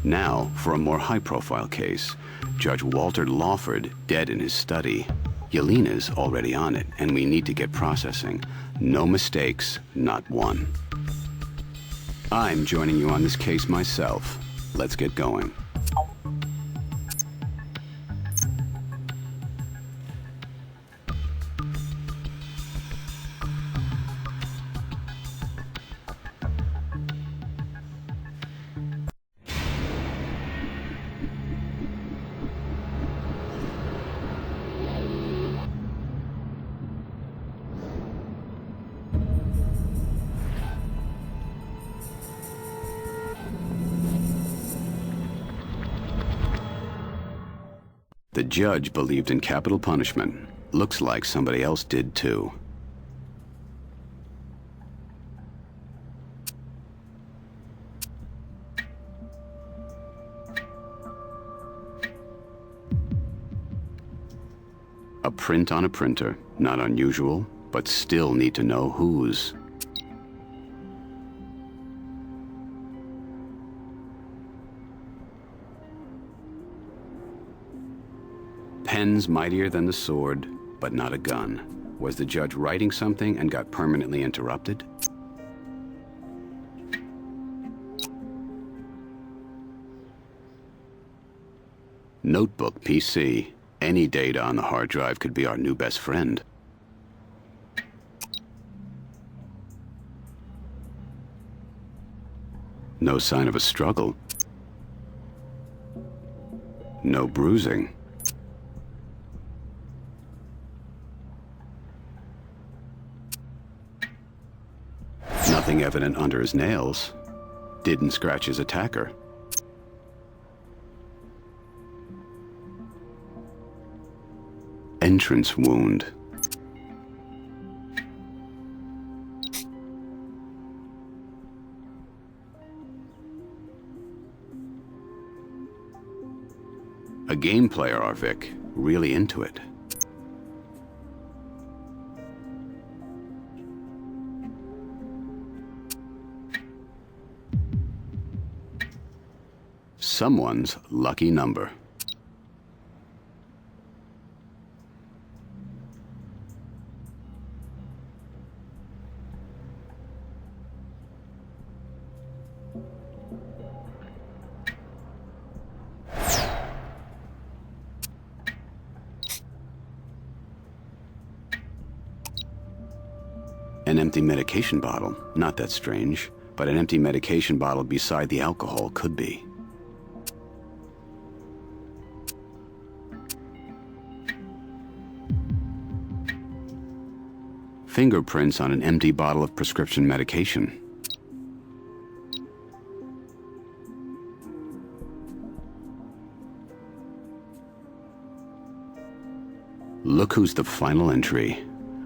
Now, for a more high-profile case. Judge Walter Lawford, dead in his study. Yelena's already on it, and we need to get processing. No mistakes, not one. I'm joining you on this case myself. Let's get going. The judge believed in capital punishment. Looks like somebody else did too. A print on a printer. Not unusual, but still need to know whose. Pen's mightier than the sword, but not a gun. Was the judge writing something and got permanently interrupted? Notebook PC. Any data on the hard drive could be our new best friend. No sign of a struggle. No bruising. Nothing evident under his nails. Didn't scratch his attacker. Entrance wound. A game player, our Vic. Really into it. Someone's lucky number. An empty medication bottle. Not that strange, but an empty medication bottle beside the alcohol could be. Fingerprints on an empty bottle of prescription medication. Look who's the final entry.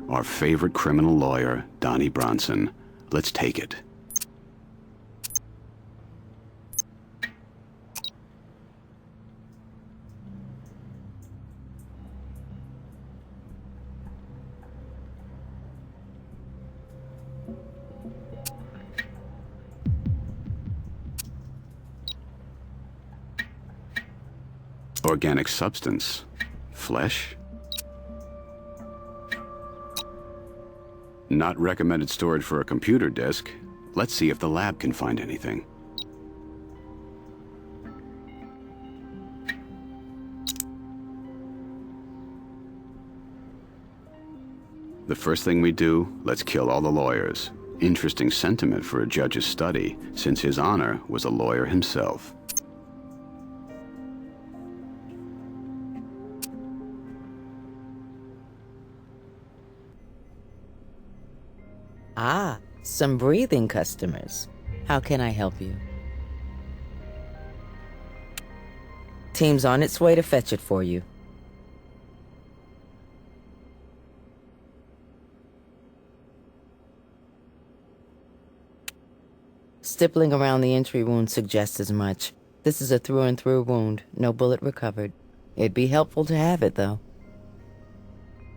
Our favorite criminal lawyer, Donnie Bronson. Let's take it. Organic substance. Flesh? Not recommended storage for a computer disk. Let's see if the lab can find anything. The first thing we do, let's kill all the lawyers. Interesting sentiment for a judge's study, since His Honor was a lawyer himself. Ah, some breathing customers. How can I help you? Team's on its way to fetch it for you. Stippling around the entry wound suggests as much. This is a through-and-through wound, no bullet recovered. It'd be helpful to have it, though.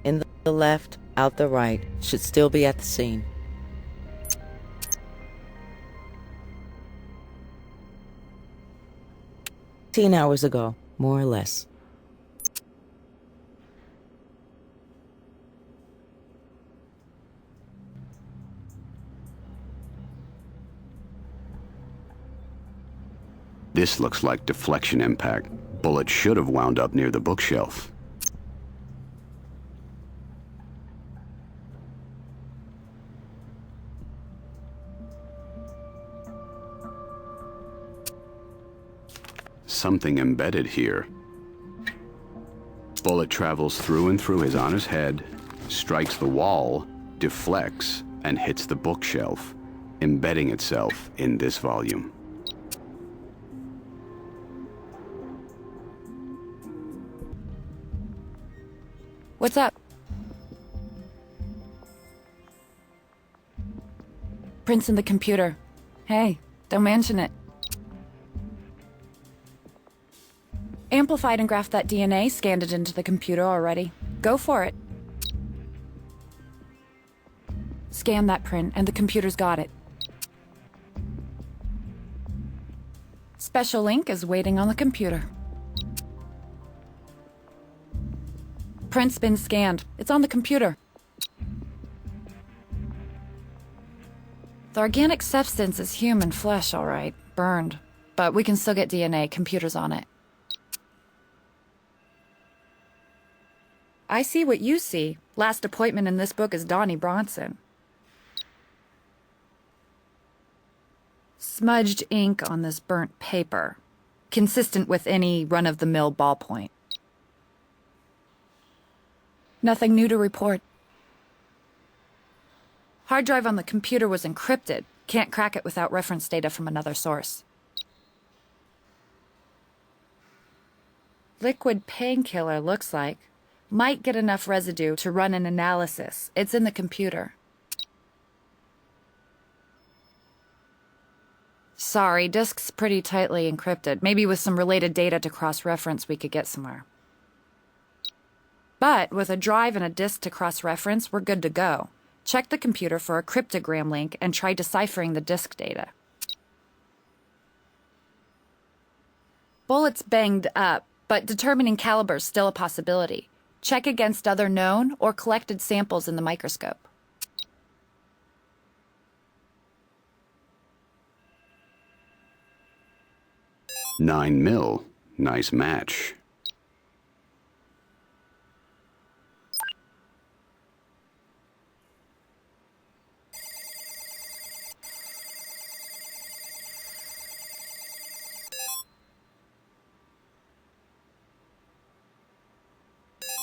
In the left, out the right, should still be at the scene. 18 hours ago, more or less. This looks like deflection impact. Bullet should have wound up near the bookshelf. Something embedded here. Bullet travels through and through his Honor's head, strikes the wall, deflects, and hits the bookshelf, embedding itself in this volume. What's up? Prints in the computer. Hey, don't mention it. Amplified and graphed that DNA, scanned it into the computer already. Go for it. Scan that print, and the computer's got it. Special link is waiting on the computer. Print's been scanned. It's on the computer. The organic substance is human flesh, all right. Burned. But we can still get DNA. Computer's on it. I see what you see. Last appointment in this book is Donnie Bronson. Smudged ink on this burnt paper. Consistent with any run-of-the-mill ballpoint. Nothing new to report. Hard drive on the computer was encrypted. Can't crack it without reference data from another source. Liquid painkiller, looks like. Might get enough residue to run an analysis. It's in the computer. Sorry, disk's pretty tightly encrypted. Maybe with some related data to cross-reference we could get somewhere. But with a drive and a disk to cross-reference, we're good to go. Check the computer for a cryptogram link and try deciphering the disk data. Bullet's banged up, but determining caliber's still a possibility. Check against other known or collected samples in the microscope. $9 mil. Nice match.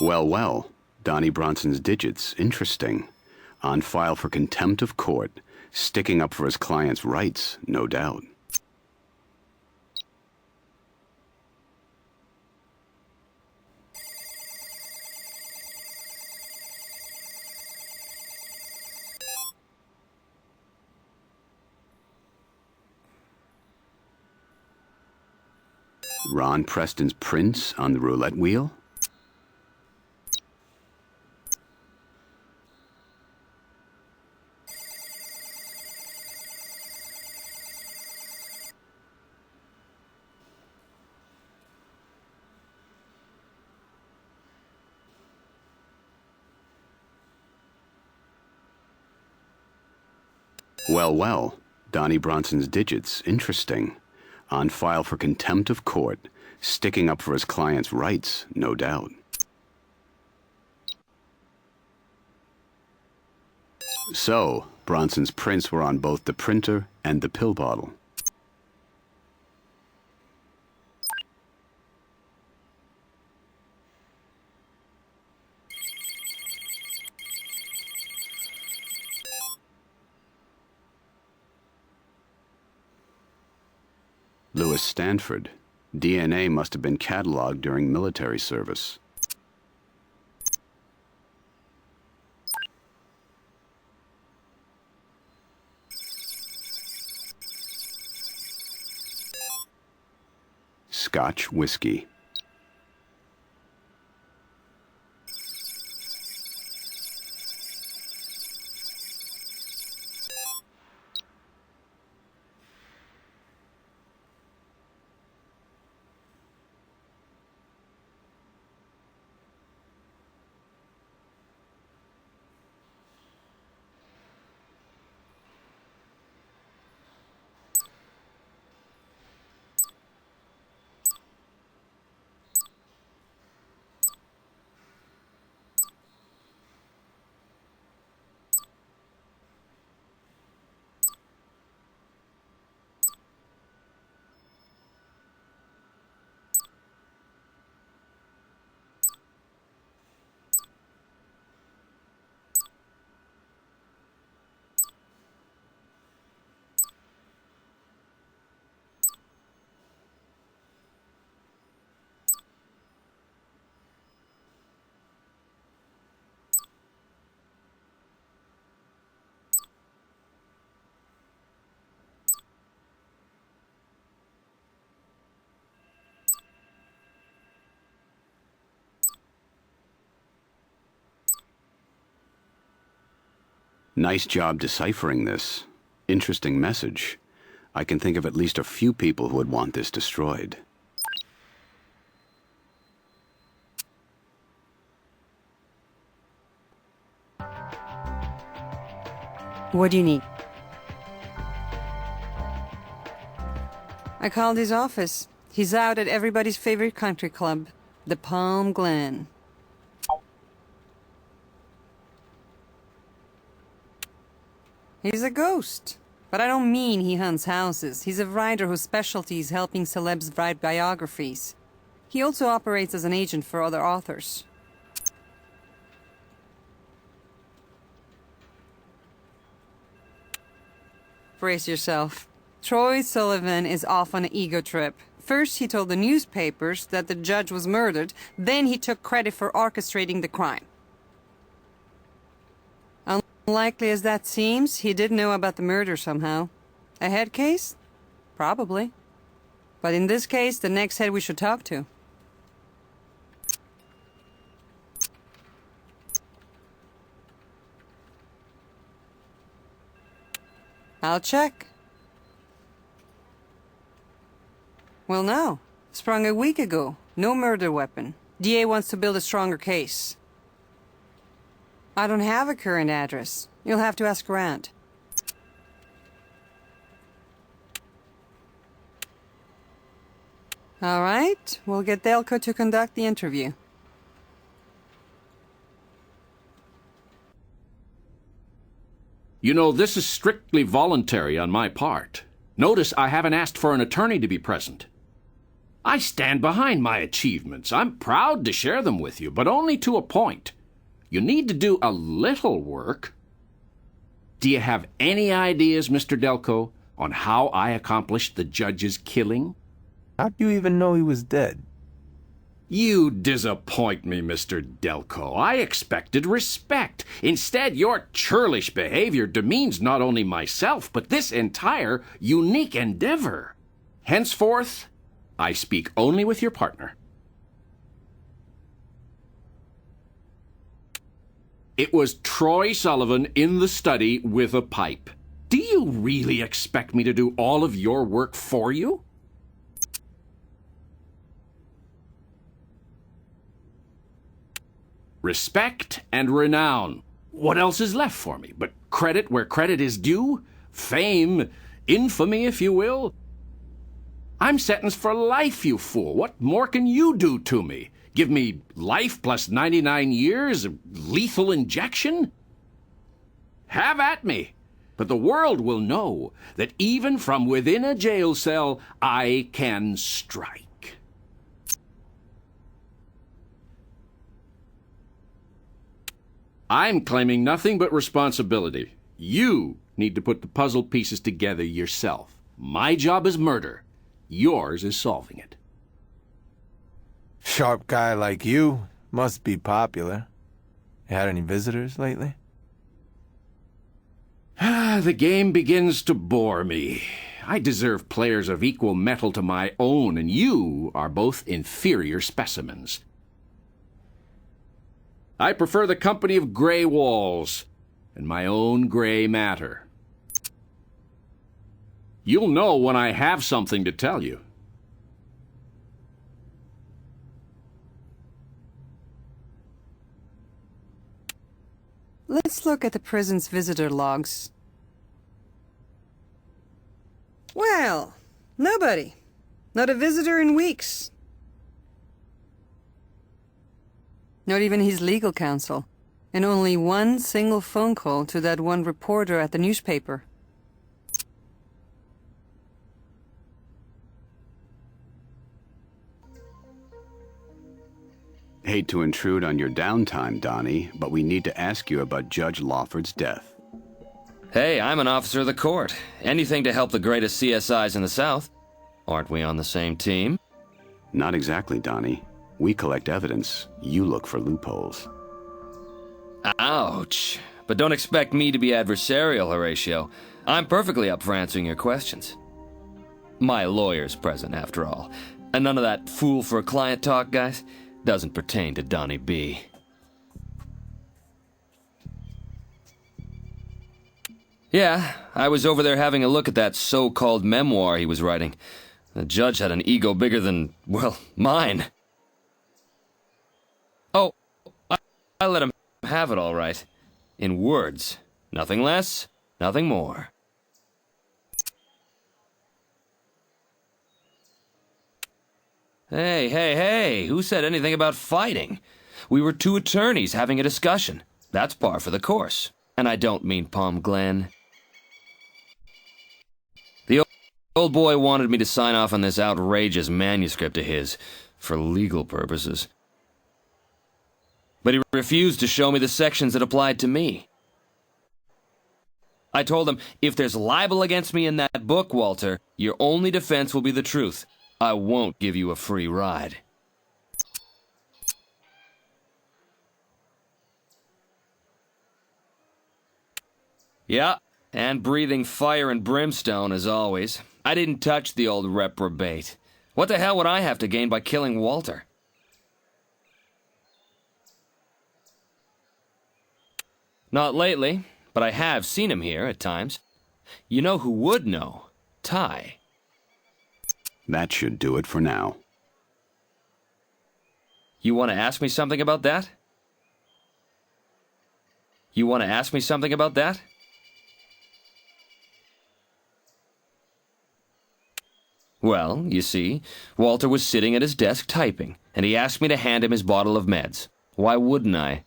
Well, well. Donnie Bronson's digits. Interesting. On file for contempt of court. Sticking up for his client's rights, no doubt. Ron Preston's prints on the roulette wheel? Well, well. Donnie Bronson's digits. Interesting. On file for contempt of court. Sticking up for his client's rights, no doubt. So, Bronson's prints were on both the printer and the pill bottle. Stanford. DNA must have been cataloged during military service. Scotch whiskey. Nice job deciphering this. Interesting message. I can think of at least a few people who would want this destroyed. What do you need? I called his office. He's out at everybody's favorite country club, the Palm Glen. He's a ghost. But I don't mean he hunts houses. He's a writer whose specialty is helping celebs write biographies. He also operates as an agent for other authors. Brace yourself. Troy Sullivan is off on an ego trip. First, he told the newspapers that the judge was murdered, then he took credit for orchestrating the crime. Unlikely as that seems, he did know about the murder somehow. A head case? Probably. But in this case, the next head we should talk to. I'll check. Well, no. Sprung a week ago. No murder weapon. DA wants to build a stronger case. I don't have a current address. You'll have to ask around. All right. We'll get Delco to conduct the interview. You know, this is strictly voluntary on my part. Notice I haven't asked for an attorney to be present. I stand behind my achievements. I'm proud to share them with you, but only to a point. You need to do a little work. Do you have any ideas, Mr. Delco, on how I accomplished the judge's killing? How'd you even know he was dead? You disappoint me, Mr. Delco. I expected respect. Instead, your churlish behavior demeans not only myself, but this entire unique endeavor. Henceforth, I speak only with your partner. It was Troy Sullivan in the study with a pipe. Do you really expect me to do all of your work for you? Respect and renown. What else is left for me but credit where credit is due? Fame, infamy, if you will? I'm sentenced for life, you fool. What more can you do to me? Give me life plus 99 years of lethal injection? Have at me. But the world will know that even from within a jail cell, I can strike. I'm claiming nothing but responsibility. You need to put the puzzle pieces together yourself. My job is murder. Yours is solving it. Sharp guy like you must be popular. You had any visitors lately? The game begins to bore me. I deserve players of equal mettle to my own, and you are both inferior specimens. I prefer the company of gray walls and my own gray matter. You'll know when I have something to tell you. Let's look at the prison's visitor logs. Well, nobody. Not a visitor in weeks. Not even his legal counsel. And only one single phone call to that one reporter at the newspaper. Hate to intrude on your downtime, Donnie, but we need to ask you about Judge Lawford's death. Hey, I'm an officer of the court. Anything to help the greatest CSIs in the South. Aren't we on the same team? Not exactly, Donnie. We collect evidence. You look for loopholes. Ouch. But don't expect me to be adversarial, Horatio. I'm perfectly up for answering your questions. My lawyer's present, after all. And none of that fool for a client talk, guys. Doesn't pertain to Donnie B. Yeah, I was over there having a look at that so-called memoir he was writing. The judge had an ego bigger than, well, mine. Oh, I let him have it all right. In words. Nothing less, nothing more. Hey, who said anything about fighting? We were two attorneys having a discussion. That's par for the course. And I don't mean Palm Glen. The old boy wanted me to sign off on this outrageous manuscript of his, for legal purposes. But he refused to show me the sections that applied to me. I told him, if there's libel against me in that book, Walter, your only defense will be the truth. I won't give you a free ride. Yeah, and breathing fire and brimstone as always. I didn't touch the old reprobate. What the hell would I have to gain by killing Walter? Not lately, but I have seen him here at times. You know who would know? Ty. That should do it for now. You want to ask me something about that? You want to ask me something about that? Well, you see, Walter was sitting at his desk typing, and he asked me to hand him his bottle of meds. Why wouldn't I?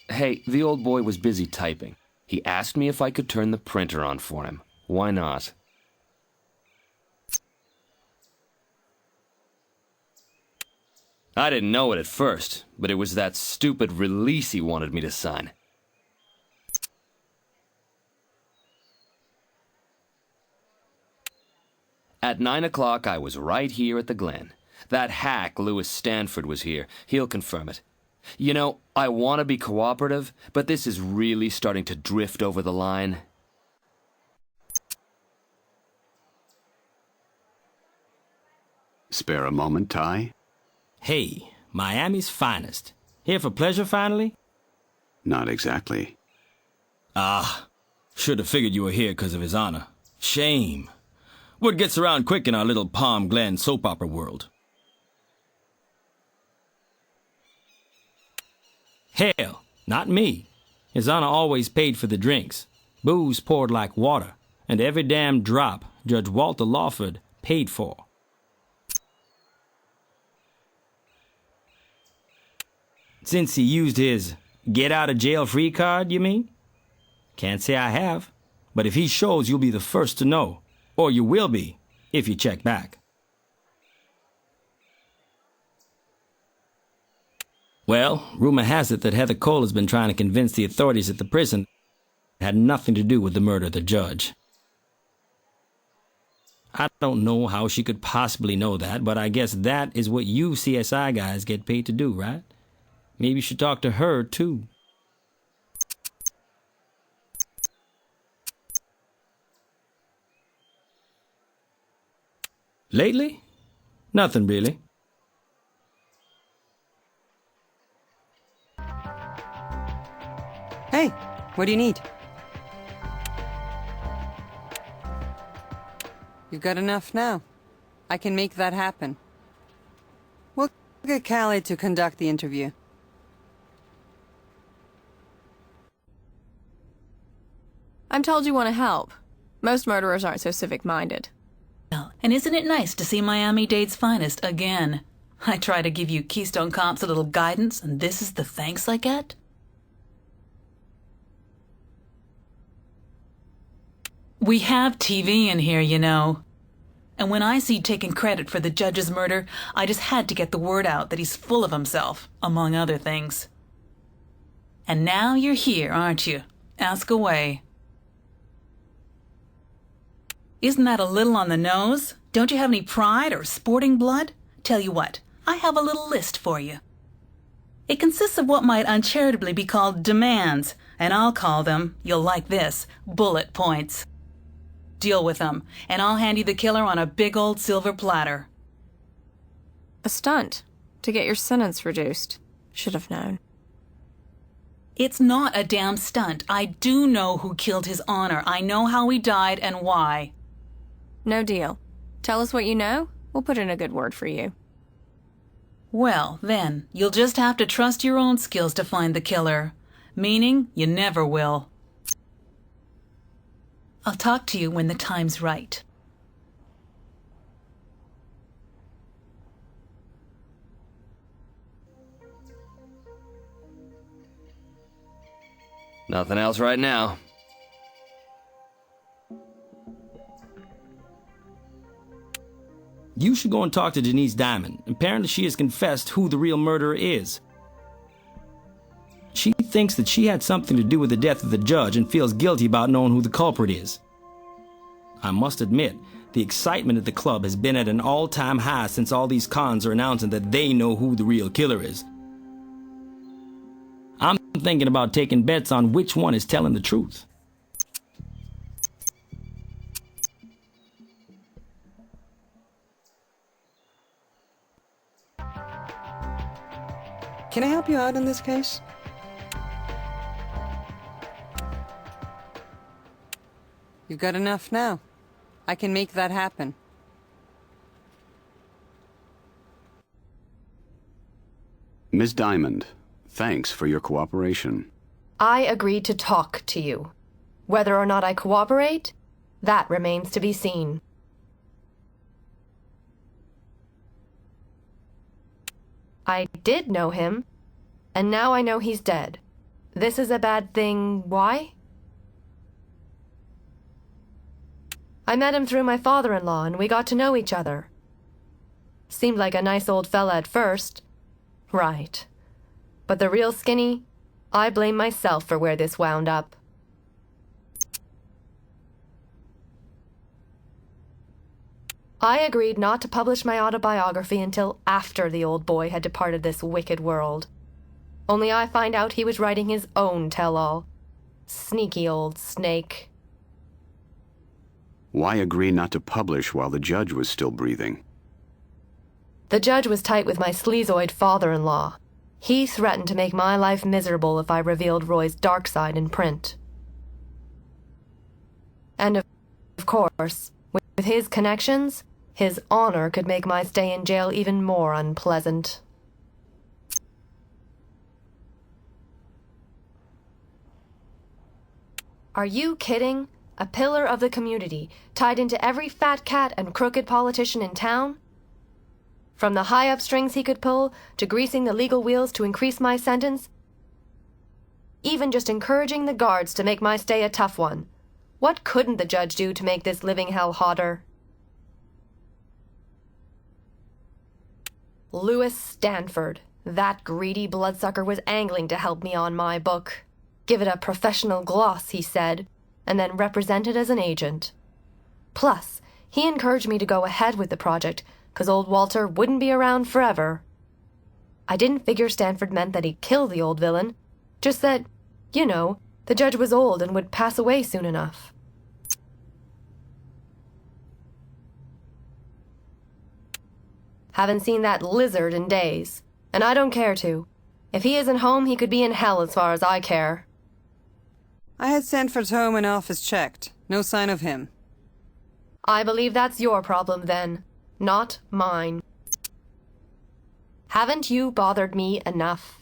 Hey, the old boy was busy typing. He asked me if I could turn the printer on for him. Why not? I didn't know it at first, but it was that stupid release he wanted me to sign. At 9 o'clock, I was right here at the Glen. That hack, Louis Stanford, was here. He'll confirm it. You know, I want to be cooperative, but this is really starting to drift over the line. Spare a moment, Ty? Hey, Miami's finest. Here for pleasure, finally? Not exactly. Ah, should have figured you were here because of His Honor. Shame. Word gets around quick in our little Palm Glen soap opera world. Hell, not me. His Honor always paid for the drinks. Booze poured like water, and every damn drop Judge Walter Lawford paid for. Since he used his get-out-of-jail-free card, you mean? Can't say I have, but if he shows, you'll be the first to know. Or you will be, if you check back. Well, rumor has it that Heather Cole has been trying to convince the authorities at the prison it had nothing to do with the murder of the judge. I don't know how she could possibly know that, but I guess that is what you CSI guys get paid to do, right? Maybe you should talk to her, too. Lately? Nothing really. Hey, what do you need? You've got enough now. I can make that happen. We'll get Callie to conduct the interview. I'm told you want to help. Most murderers aren't so civic-minded. And isn't it nice to see Miami-Dade's finest again? I try to give you Keystone Cops a little guidance, and this is the thanks I get? We have TV in here, you know. And when I see taking credit for the judge's murder, I just had to get the word out that he's full of himself, among other things. And now you're here, aren't you? Ask away. Isn't that a little on the nose? Don't you have any pride or sporting blood? Tell you what, I have a little list for you. It consists of what might uncharitably be called demands, and I'll call them, you'll like this, bullet points. Deal with them, and I'll hand you the killer on a big old silver platter. A stunt to get your sentence reduced. Should have known. It's not a damn stunt. I do know who killed his honor. I know how he died and why. No deal. Tell us what you know. We'll put in a good word for you. Well, then, you'll just have to trust your own skills to find the killer. Meaning, you never will. I'll talk to you when the time's right. Nothing else right now. You should go and talk to Denise Diamond. Apparently she has confessed who the real murderer is. She thinks that she had something to do with the death of the judge and feels guilty about knowing who the culprit is. I must admit, the excitement at the club has been at an all-time high since all these cons are announcing that they know who the real killer is. I'm thinking about taking bets on which one is telling the truth. Can I help you out in this case? You've got enough now. I can make that happen. Ms. Diamond, thanks for your cooperation. I agreed to talk to you. Whether or not I cooperate, that remains to be seen. I did know him, and now I know he's dead. This is a bad thing. Why? I met him through my father-in-law, and we got to know each other. Seemed like a nice old fella at first. Right. But the real skinny, I blame myself for where this wound up. I agreed not to publish my autobiography until after the old boy had departed this wicked world. Only I find out he was writing his own tell-all. Sneaky old snake. Why agree not to publish while the judge was still breathing? The judge was tight with my sleazoid father-in-law. He threatened to make my life miserable if I revealed Roy's dark side in print. And of course, with his connections, his honor could make my stay in jail even more unpleasant. Are you kidding? A pillar of the community, tied into every fat cat and crooked politician in town? From the high-up strings he could pull, to greasing the legal wheels to increase my sentence, even just encouraging the guards to make my stay a tough one. What couldn't the judge do to make this living hell hotter? Louis Stanford, that greedy bloodsucker, was angling to help me on my book. Give it a professional gloss, he said, and then represent it as an agent. Plus, he encouraged me to go ahead with the project, 'cause old Walter wouldn't be around forever. I didn't figure Stanford meant that he'd kill the old villain, just that, you know, the judge was old and would pass away soon enough. Haven't seen that lizard in days, and I don't care to. If he isn't home, he could be in hell as far as I care. I had Stanford's home and office checked. No sign of him. I believe that's your problem then, not mine. Haven't you bothered me enough?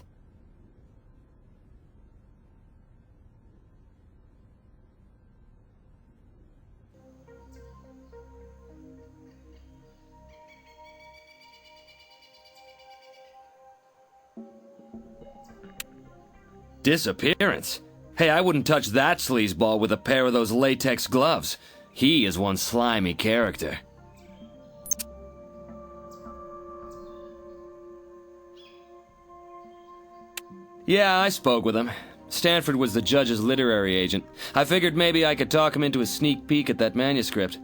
Disappearance? Hey, I wouldn't touch that sleazeball with a pair of those latex gloves. He is one slimy character. Yeah, I spoke with him. Stanford was the judge's literary agent. I figured maybe I could talk him into a sneak peek at that manuscript.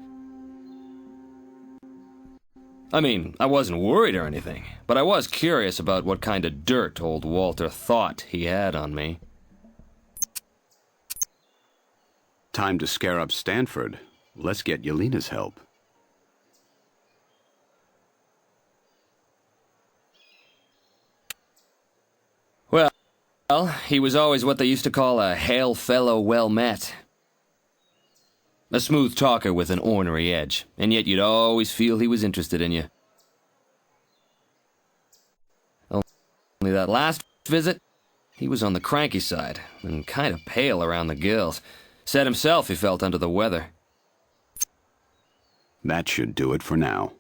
I mean, I wasn't worried or anything, but I was curious about what kind of dirt old Walter thought he had on me. Time to scare up Stanford. Let's get Yelena's help. Well, Well, he was always what they used to call a hail fellow well met. A smooth talker with an ornery edge, and yet you'd always feel he was interested in you. Only that last visit, he was on the cranky side, and kind of pale around the gills. Said himself he felt under the weather. That should do it for now.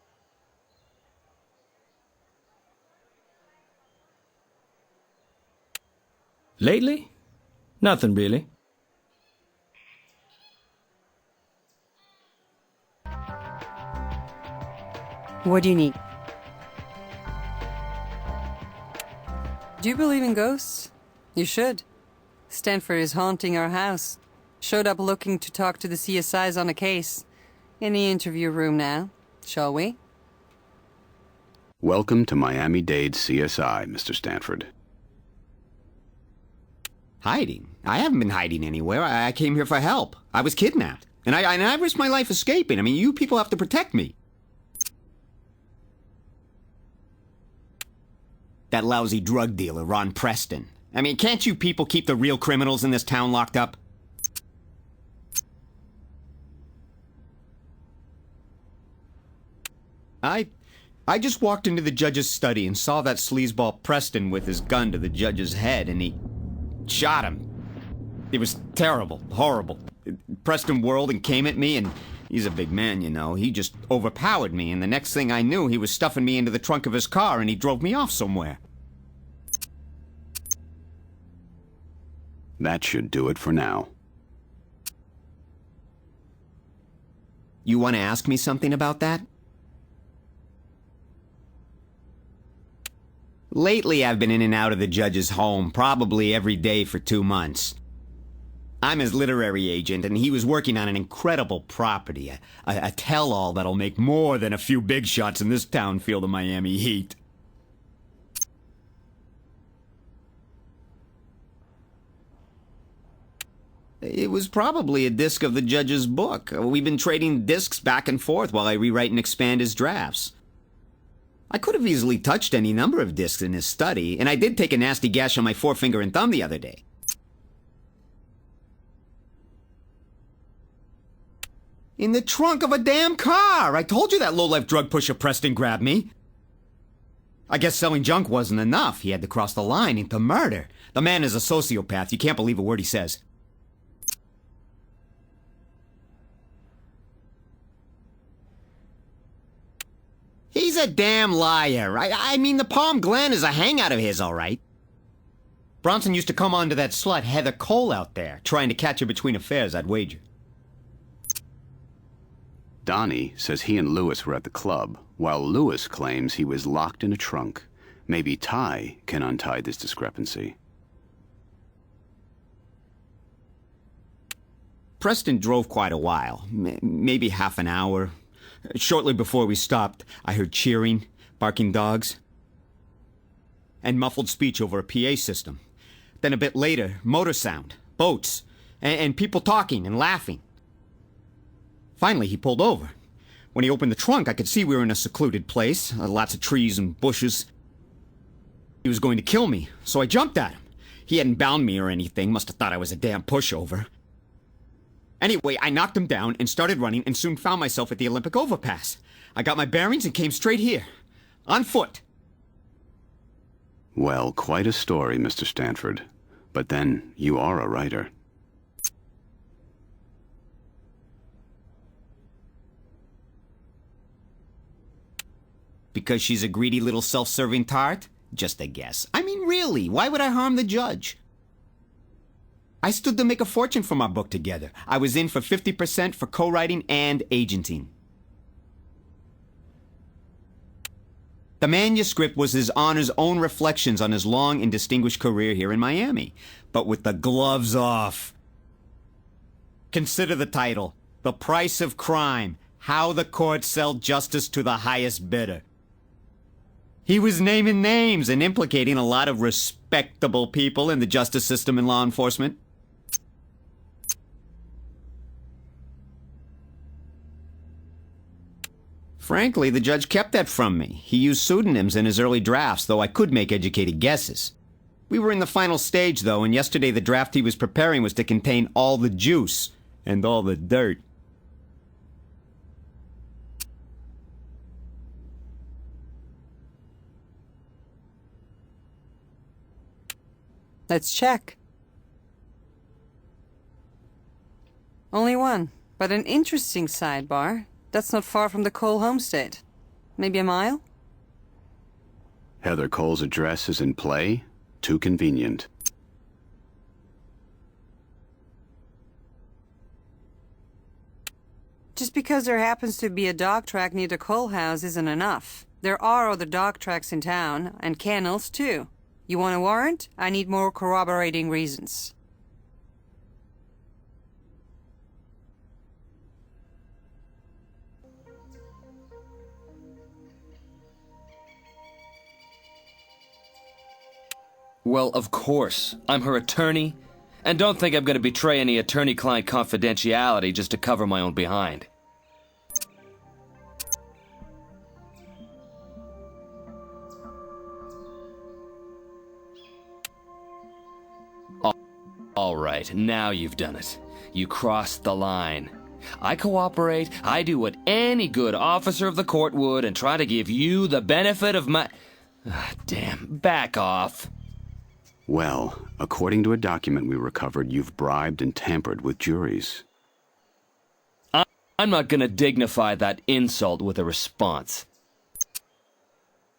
Lately? Nothing really. What do you need? Do you believe in ghosts? You should. Stanford is haunting our house. Showed up looking to talk to the CSIs on a case. In the interview room now, shall we? Welcome to Miami-Dade's CSI, Mr. Stanford. Hiding? I haven't been hiding anywhere. I came here for help. I was kidnapped. And I risked my life escaping. I mean, you people have to protect me. That lousy drug dealer, Ron Preston. I mean, can't you people keep the real criminals in this town locked up? I just walked into the judge's study and saw that sleazeball Preston with his gun to the judge's head, and he shot him. It was terrible, horrible. Preston whirled and came at me, and he's a big man, you know. He just overpowered me, and the next thing I knew, he was stuffing me into the trunk of his car, and he drove me off somewhere. That should do it for now. You want to ask me something about that? Lately, I've been in and out of the judge's home, probably every day for 2 months. I'm his literary agent, and he was working on an incredible property, a tell-all that'll make more than a few big shots in this town feel the Miami heat. It was probably a disc of the judge's book. We've been trading discs back and forth while I rewrite and expand his drafts. I could have easily touched any number of discs in his study, and I did take a nasty gash on my forefinger and thumb the other day. In the trunk of a damn car! I told you that low-life drug pusher Preston grabbed me. I guess selling junk wasn't enough. He had to cross the line into murder. The man is a sociopath. You can't believe a word he says. He's a damn liar. I mean, the Palm Glen is a hangout of his, all right. Bronson used to come on to that slut Heather Cole out there, trying to catch her between affairs, I'd wager. Donnie says he and Lewis were at the club, while Lewis claims he was locked in a trunk. Maybe Ty can untie this discrepancy. Preston drove quite a while, maybe half an hour. Shortly before we stopped, I heard cheering, barking dogs, and muffled speech over a PA system. Then a bit later, motor sound, boats, and people talking and laughing. Finally, he pulled over. When he opened the trunk, I could see we were in a secluded place, lots of trees and bushes. He was going to kill me, so I jumped at him. He hadn't bound me or anything, must have thought I was a damn pushover. Anyway, I knocked him down and started running and soon found myself at the Olympic overpass. I got my bearings and came straight here. On foot. Well, quite a story, Mr. Stanford. But then, you are a writer. Because she's a greedy little self-serving tart? Just a guess. I mean, really, why would I harm the judge? I stood to make a fortune from our book together. I was in for 50% for co-writing and agenting. The manuscript was His Honor's own reflections on his long and distinguished career here in Miami, but with the gloves off. Consider the title, The Price of Crime, How the Courts Sell Justice to the Highest Bidder. He was naming names and implicating a lot of respectable people in the justice system and law enforcement. Frankly, the judge kept that from me. He used pseudonyms in his early drafts, though I could make educated guesses. We were in the final stage, though, and yesterday the draft he was preparing was to contain all the juice and all the dirt. Let's check. Only one, but an interesting sidebar. That's not far from the Cole homestead. Maybe a mile? Heather Cole's address is in play? Too convenient. Just because there happens to be a dog track near the Cole house isn't enough. There are other dog tracks in town, and kennels too. You want a warrant? I need more corroborating reasons. Well, of course. I'm her attorney. And don't think I'm going to betray any attorney-client confidentiality just to cover my own behind. All right, now you've done it. You crossed the line. I cooperate, I do what any good officer of the court would, and try to give you the benefit of my... Damn, back off. Well, according to a document we recovered, you've bribed and tampered with juries. I'm not gonna dignify that insult with a response.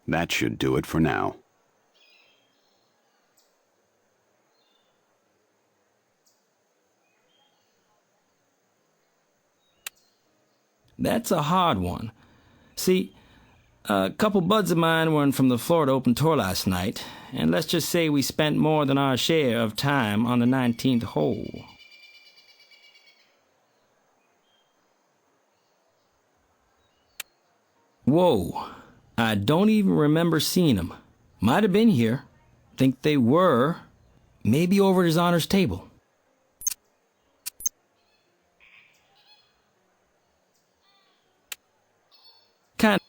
That should do it for now. That's a hard one. See, a couple buds of mine were from the Florida Open Tour last night, and let's just say we spent more than our share of time on the 19th hole. Whoa, I don't even remember seeing them. Might have been here. Think they were. Maybe over at his honor's table. Kinda,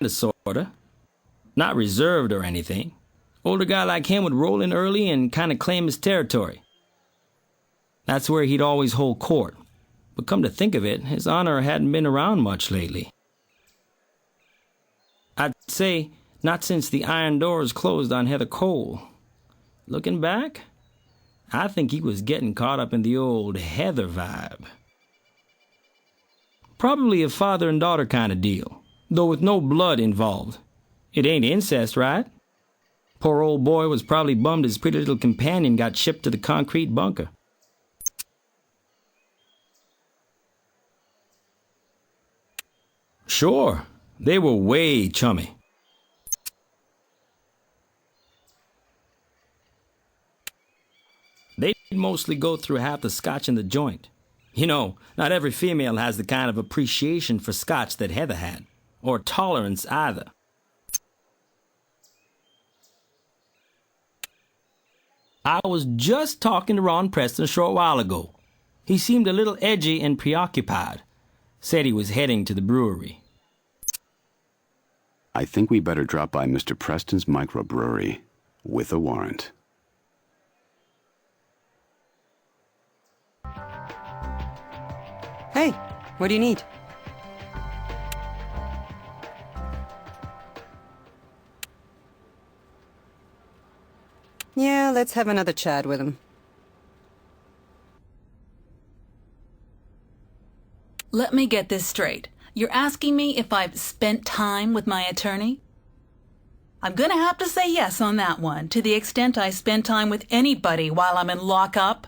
sorta. Not reserved or anything. Older guy like him would roll in early and kinda claim his territory. That's where he'd always hold court. But come to think of it, his honor hadn't been around much lately. I'd say not since the iron doors closed on Heather Cole. Looking back, I think he was getting caught up in the old Heather vibe. Probably a father and daughter kind of deal, though with no blood involved. It ain't incest, right? Poor old boy was probably bummed his pretty little companion got shipped to the concrete bunker. Sure, they were way chummy. They'd mostly go through half the scotch in the joint. You know, not every female has the kind of appreciation for scotch that Heather had, or tolerance either. I was just talking to Ron Preston a short while ago. He seemed a little edgy and preoccupied. Said he was heading to the brewery. I think we better drop by Mr. Preston's microbrewery with a warrant. Hey, what do you need? Yeah, let's have another chat with him. Let me get this straight. You're asking me if I've spent time with my attorney? I'm gonna have to say yes on that one, to the extent I spend time with anybody while I'm in lockup.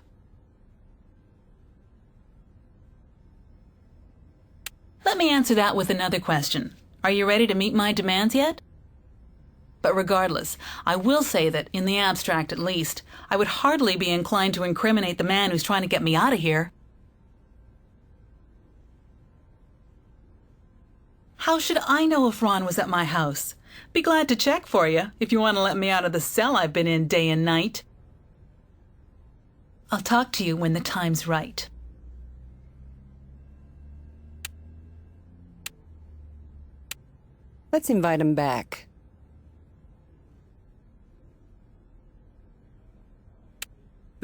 Let me answer that with another question. Are you ready to meet my demands yet? But regardless, I will say that, in the abstract at least, I would hardly be inclined to incriminate the man who's trying to get me out of here. How should I know if Ron was at my house? Be glad to check for you, if you want to let me out of the cell I've been in day and night. I'll talk to you when the time's right. Let's invite him back.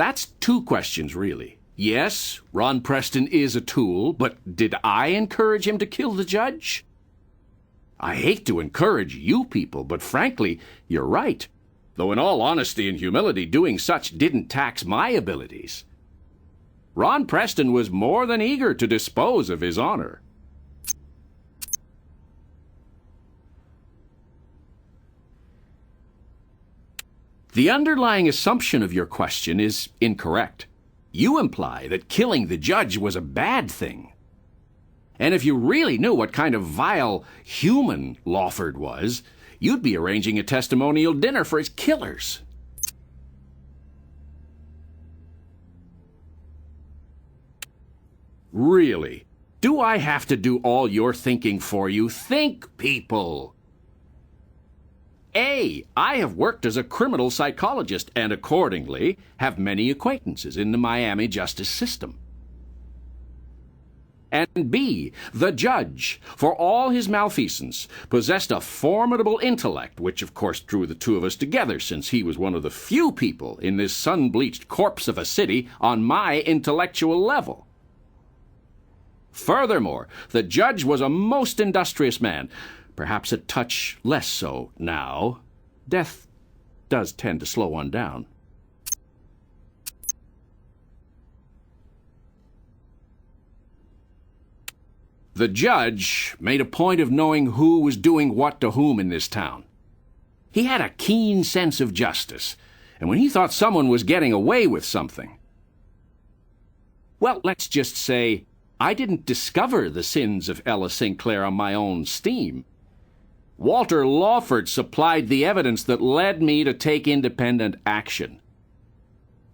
That's two questions, really. Yes, Ron Preston is a tool, but did I encourage him to kill the judge? I hate to encourage you people, but frankly, you're right. Though in all honesty and humility, doing such didn't tax my abilities. Ron Preston was more than eager to dispose of his honor. The underlying assumption of your question is incorrect. You imply that killing the judge was a bad thing. And if you really knew what kind of vile human Lawford was, you'd be arranging a testimonial dinner for his killers. Really? Do I have to do all your thinking for you? Think, people! I have worked as a criminal psychologist and accordingly have many acquaintances in the Miami justice system. And B, the judge, for all his malfeasance, possessed a formidable intellect, which of course drew the two of us together, since he was one of the few people in this sun-bleached corpse of a city on my intellectual level. Furthermore, the judge was a most industrious man, perhaps a touch less so now. Death does tend to slow one down. The judge made a point of knowing who was doing what to whom in this town. He had a keen sense of justice, and when he thought someone was getting away with something, well, let's just say, I didn't discover the sins of Ella St. Clair on my own steam. Walter Lawford supplied the evidence that led me to take independent action.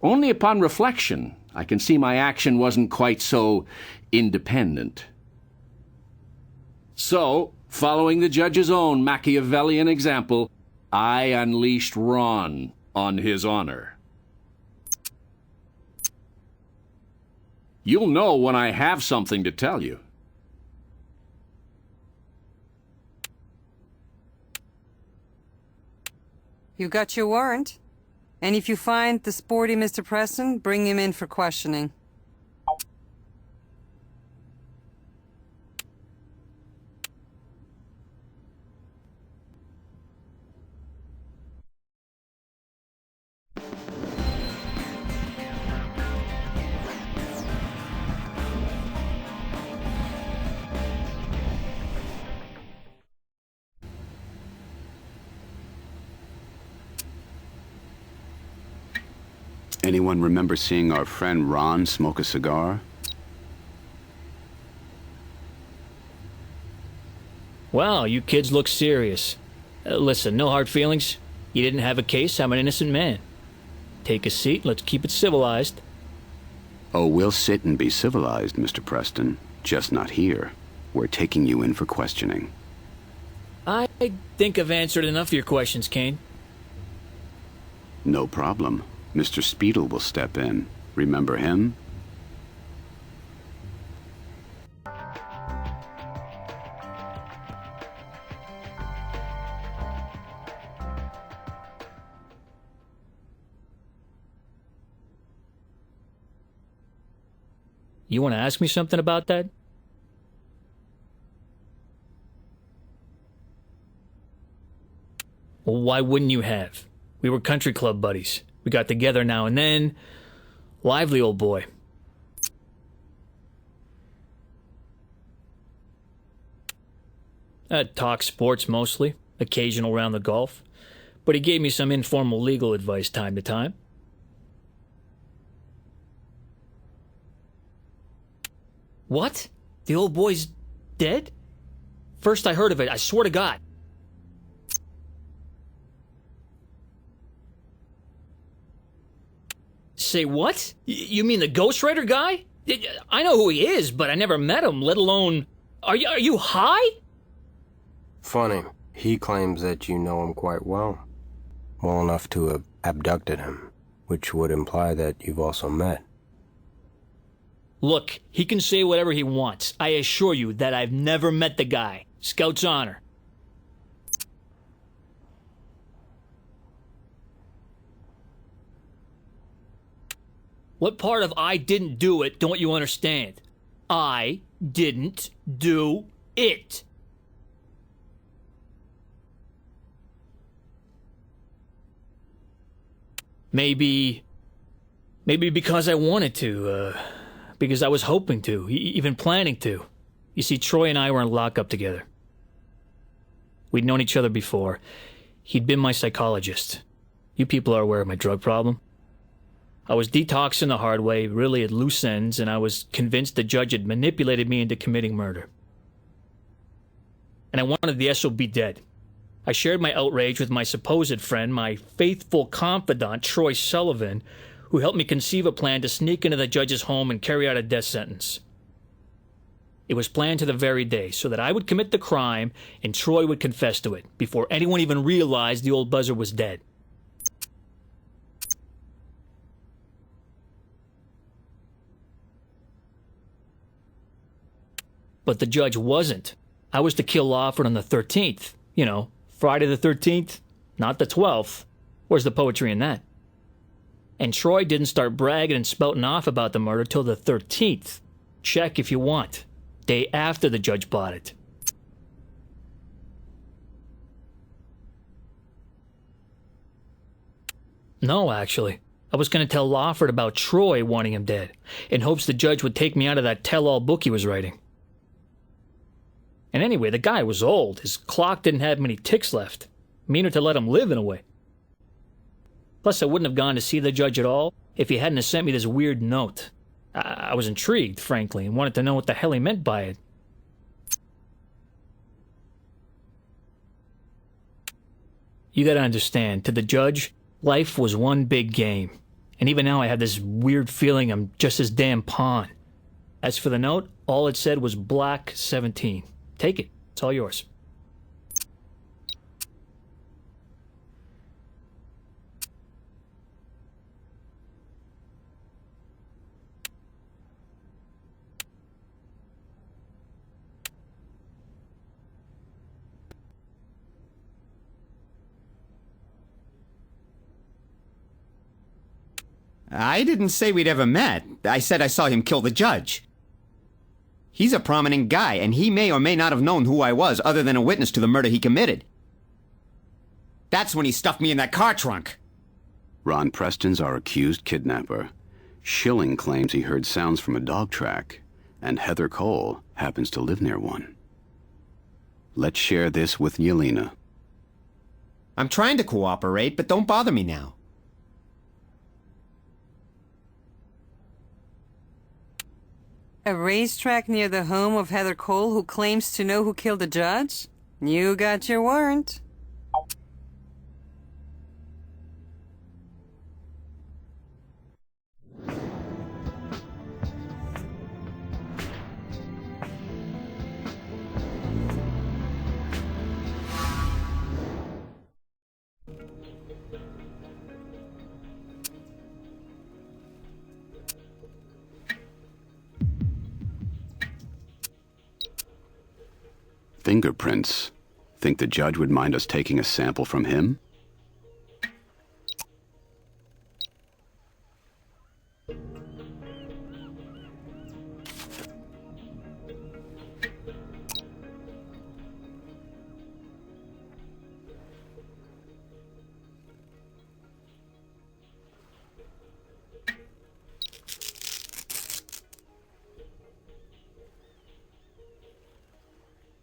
Only upon reflection, I can see my action wasn't quite so independent. So, following the judge's own Machiavellian example, I unleashed Ron on his honor. You'll know when I have something to tell you. You got your warrant. And if you find the sporty Mr. Preston, bring him in for questioning. Anyone remember seeing our friend Ron smoke a cigar? Wow, you kids look serious. Listen, no hard feelings. You didn't have a case, I'm an innocent man. Take a seat, let's keep it civilized. Oh, we'll sit and be civilized, Mr. Preston. Just not here. We're taking you in for questioning. I think I've answered enough of your questions, Caine. No problem. Mr. Speedle will step in. Remember him? You want to ask me something about that? Well, why wouldn't you have? We were country club buddies. We got together now and then. Lively old boy. Talk sports mostly, occasional round the golf. But he gave me some informal legal advice time to time. What? The old boy's dead? First I heard of it, I swear to God. Say what? You mean the ghostwriter guy? I know who he is, but I never met him, let alone... Are you high? Funny. He claims that you know him quite well. Well enough to have abducted him, which would imply that you've also met. Look, he can say whatever he wants. I assure you that I've never met the guy. Scout's honor. What part of I didn't do it don't you understand? I didn't do it. Maybe because I wanted to, because I was hoping to, even planning to. You see, Troy and I were in lockup together. We'd known each other before. He'd been my psychologist. You people are aware of my drug problem. I was detoxing the hard way, really at loose ends, and I was convinced the judge had manipulated me into committing murder. And I wanted the SOB dead. I shared my outrage with my supposed friend, my faithful confidant, Troy Sullivan, who helped me conceive a plan to sneak into the judge's home and carry out a death sentence. It was planned to the very day, so that I would commit the crime and Troy would confess to it, before anyone even realized the old buzzer was dead. But the judge wasn't. I was to kill Lawford on the 13th. You know, Friday the 13th, not the 12th. Where's the poetry in that? And Troy didn't start bragging and spouting off about the murder till the 13th. Check if you want. Day after the judge bought it. No, actually. I was going to tell Lawford about Troy wanting him dead, in hopes the judge would take me out of that tell-all book he was writing. And anyway, the guy was old. His clock didn't have many ticks left. Meaner to let him live in a way. Plus, I wouldn't have gone to see the judge at all if he hadn't have sent me this weird note. I was intrigued, frankly, and wanted to know what the hell he meant by it. You gotta understand, to the judge, life was one big game. And even now I have this weird feeling I'm just his damn pawn. As for the note, all it said was Black 17. Take it. It's all yours. I didn't say we'd ever met. I said I saw him kill the judge. He's a prominent guy, and he may or may not have known who I was, other than a witness to the murder he committed. That's when he stuffed me in that car trunk. Ron Preston's our accused kidnapper. Schilling claims he heard sounds from a dog track, and Heather Cole happens to live near one. Let's share this with Yelena. I'm trying to cooperate, but don't bother me now. A racetrack near the home of Heather Cole, who claims to know who killed the judge? You got your warrant. Fingerprints. Think the judge would mind us taking a sample from him?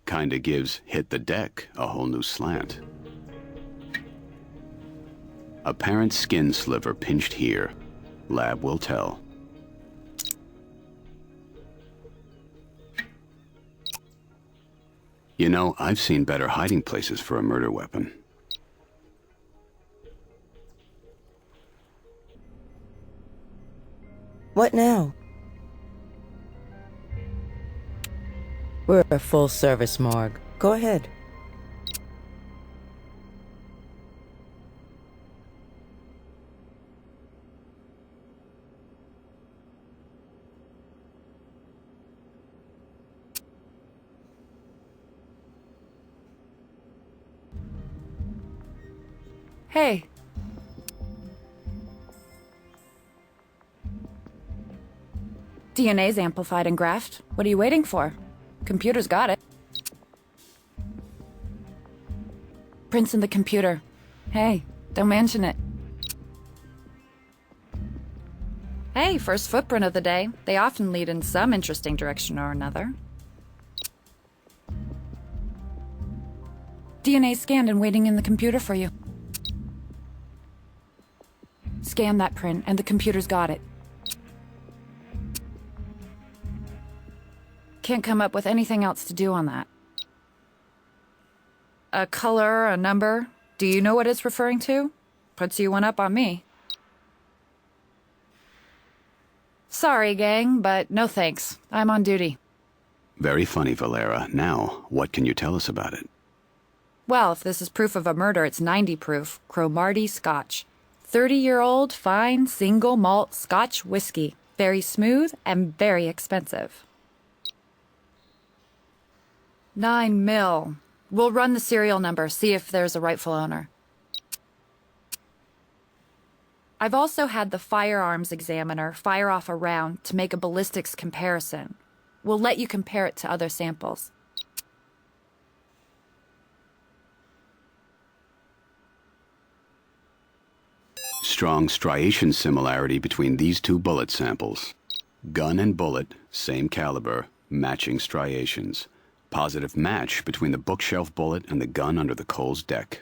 Kinda gives Hit the Deck a whole new slant. Apparent skin sliver pinched here. Lab will tell. You know, I've seen better hiding places for a murder weapon. What now? We're a full-service morgue. Go ahead. Hey. DNA's amplified and graphed. What are you waiting for? Computer's got it. Prints in the computer. Hey, don't mention it. Hey, first footprint of the day. They often lead in some interesting direction or another. DNA scanned and waiting in the computer for you. Scan that print, and the computer's got it. Can't come up with anything else to do on that. A color, a number. Do you know what it's referring to? Puts you one up on me. Sorry, gang, but no thanks. I'm on duty. Very funny, Valera. Now, what can you tell us about it? Well, if this is proof of a murder, it's 90 proof. Cromartie Scotch. 30-year-old, fine, single malt Scotch whiskey. Very smooth and very expensive. 9 mil. We'll run the serial number, see if there's a rightful owner. I've also had the firearms examiner fire off a round to make a ballistics comparison. We'll let you compare it to other samples. Strong striation similarity between these two bullet samples. Gun and bullet, same caliber, matching striations. Positive match between the bookshelf bullet and the gun under the Cole's deck.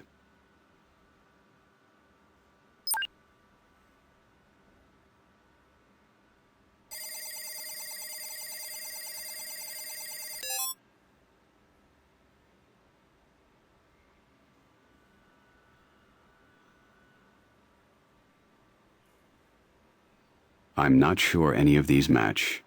I'm not sure any of these match.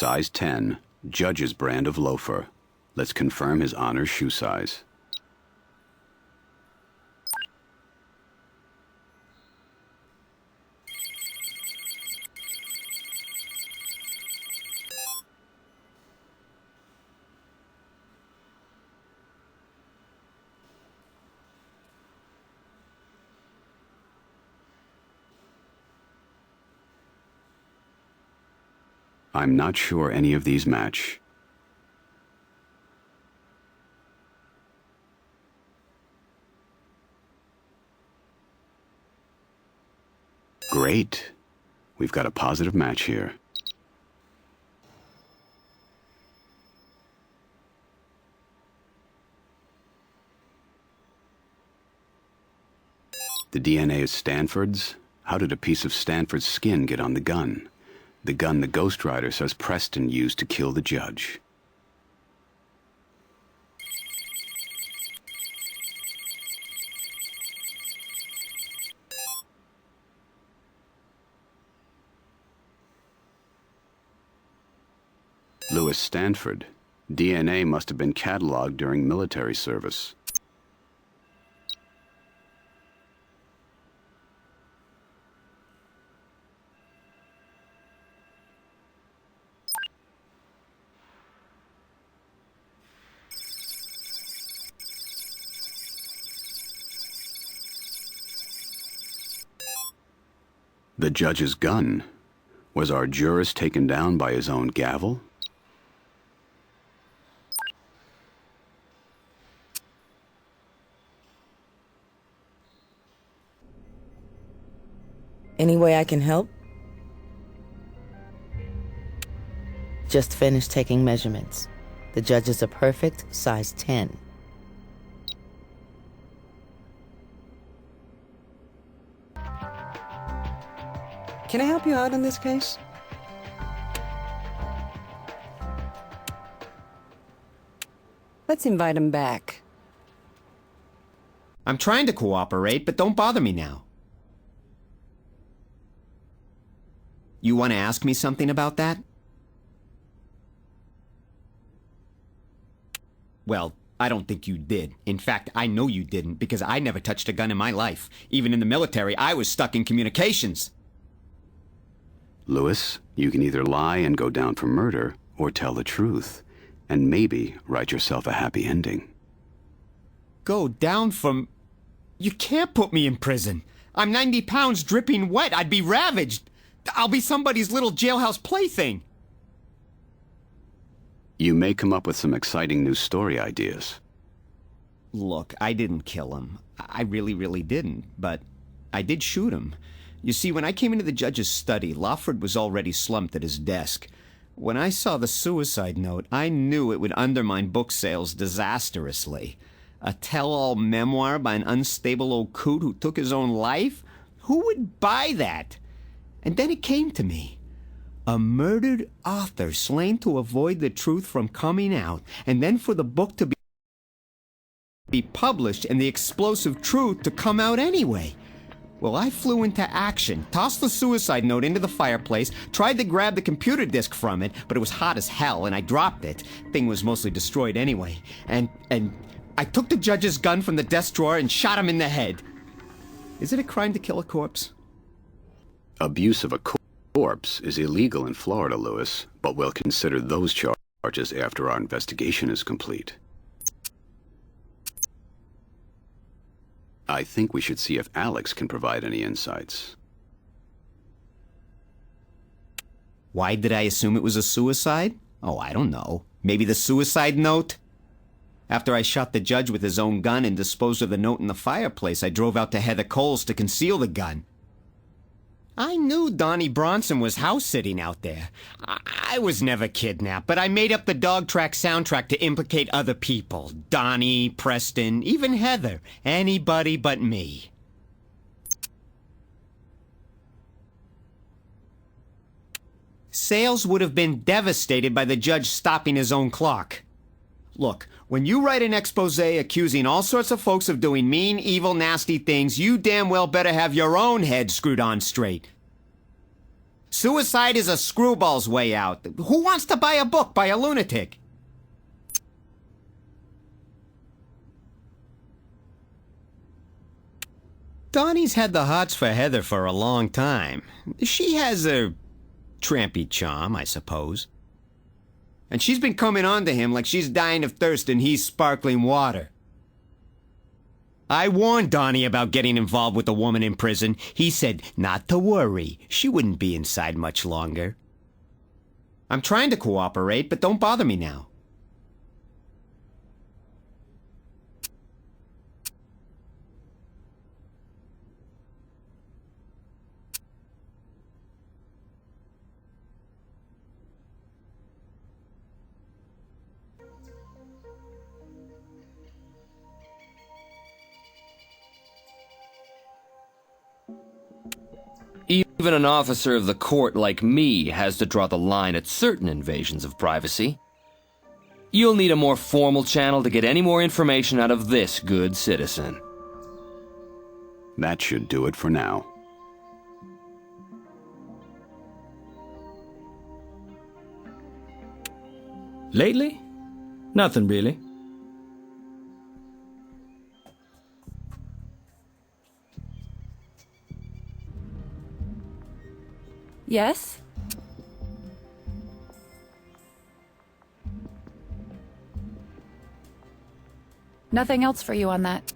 Size 10, Judge's brand of loafer. Let's confirm his honor's shoe size. I'm not sure any of these match. Great. We've got a positive match here. The DNA is Stanford's? How did a piece of Stanford's skin get on the gun? The gun the Ghost Rider says Preston used to kill the judge. Louis Stanford. DNA must have been cataloged during military service. The judge's gun. Was our jurist taken down by his own gavel? Any way I can help? Just finished taking measurements. The judge is a perfect size 10. Can I help you out in this case? Let's invite him back. I'm trying to cooperate, but don't bother me now. You want to ask me something about that? Well, I don't think you did. In fact, I know you didn't, because I never touched a gun in my life. Even in the military, I was stuck in communications. Lewis, you can either lie and go down for murder, or tell the truth, and maybe write yourself a happy ending. Go down from... You can't put me in prison. I'm 90 pounds dripping wet. I'd be ravaged. I'll be somebody's little jailhouse plaything. You may come up with some exciting new story ideas. Look, I didn't kill him. I really didn't. But I did shoot him. You see, when I came into the judge's study, Lawford was already slumped at his desk. When I saw the suicide note, I knew it would undermine book sales disastrously. A tell-all memoir by an unstable old coot who took his own life? Who would buy that? And then it came to me. A murdered author slain to avoid the truth from coming out, and then for the book to be published and the explosive truth to come out anyway. Well, I flew into action, tossed the suicide note into the fireplace, tried to grab the computer disk from it, but it was hot as hell, and I dropped it. Thing was mostly destroyed anyway. And I took the judge's gun from the desk drawer and shot him in the head. Is it a crime to kill a corpse? Abuse of a corpse is illegal in Florida, Lewis, but we'll consider those charges after our investigation is complete. I think we should see if Alex can provide any insights. Why did I assume it was a suicide? Oh, I don't know. Maybe the suicide note? After I shot the judge with his own gun and disposed of the note in the fireplace, I drove out to Heather Cole's to conceal the gun. I knew Donnie Bronson was house-sitting out there. I was never kidnapped, but I made up the Dog Track soundtrack to implicate other people. Donnie, Preston, even Heather. Anybody but me. Sales would have been devastated by the judge stopping his own clock. Look, when you write an expose accusing all sorts of folks of doing mean, evil, nasty things, you damn well better have your own head screwed on straight. Suicide is a screwball's way out. Who wants to buy a book by a lunatic? Donnie's had the hots for Heather for a long time. She has a trampy charm, I suppose. And she's been coming on to him like she's dying of thirst and he's sparkling water. I warned Donnie about getting involved with the woman in prison. He said not to worry. She wouldn't be inside much longer. I'm trying to cooperate, but don't bother me now. Even an officer of the court like me has to draw the line at certain invasions of privacy. You'll need a more formal channel to get any more information out of this good citizen. That should do it for now. Lately? Nothing really. Yes? Nothing else for you on that.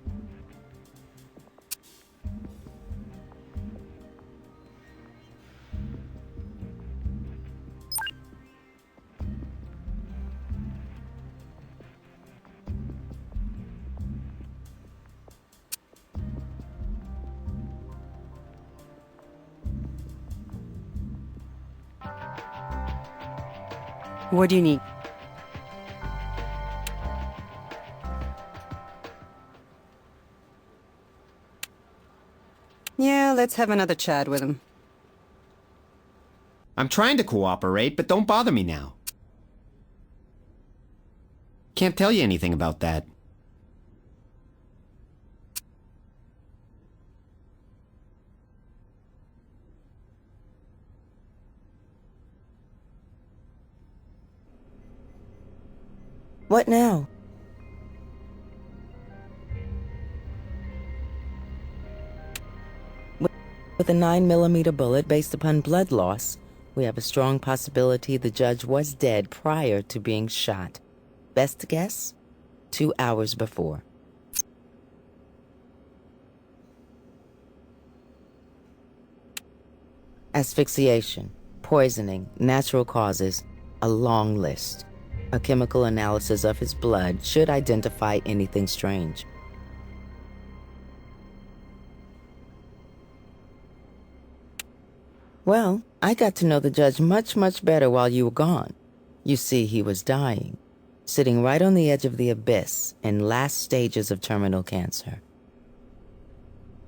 What do you need? Yeah, let's have another chat with him. I'm trying to cooperate, but don't bother me now. Can't tell you anything about that. What now? With a 9mm bullet based upon blood loss, we have a strong possibility the judge was dead prior to being shot. Best guess? 2 hours before. Asphyxiation, poisoning, natural causes, a long list. A chemical analysis of his blood should identify anything strange. Well, I got to know the judge much, much better while you were gone. You see, he was dying, sitting right on the edge of the abyss in last stages of terminal cancer.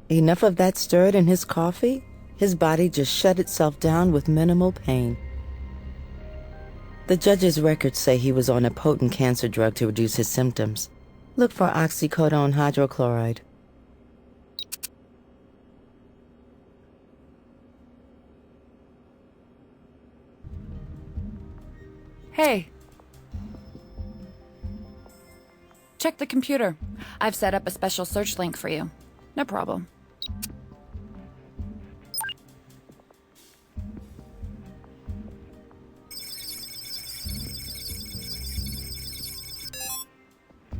Enough of that stirred in his coffee? His body just shut itself down with minimal pain. The judge's records say he was on a potent cancer drug to reduce his symptoms. Look for oxycodone hydrochloride. Hey. Check the computer. I've set up a special search link for you. No problem.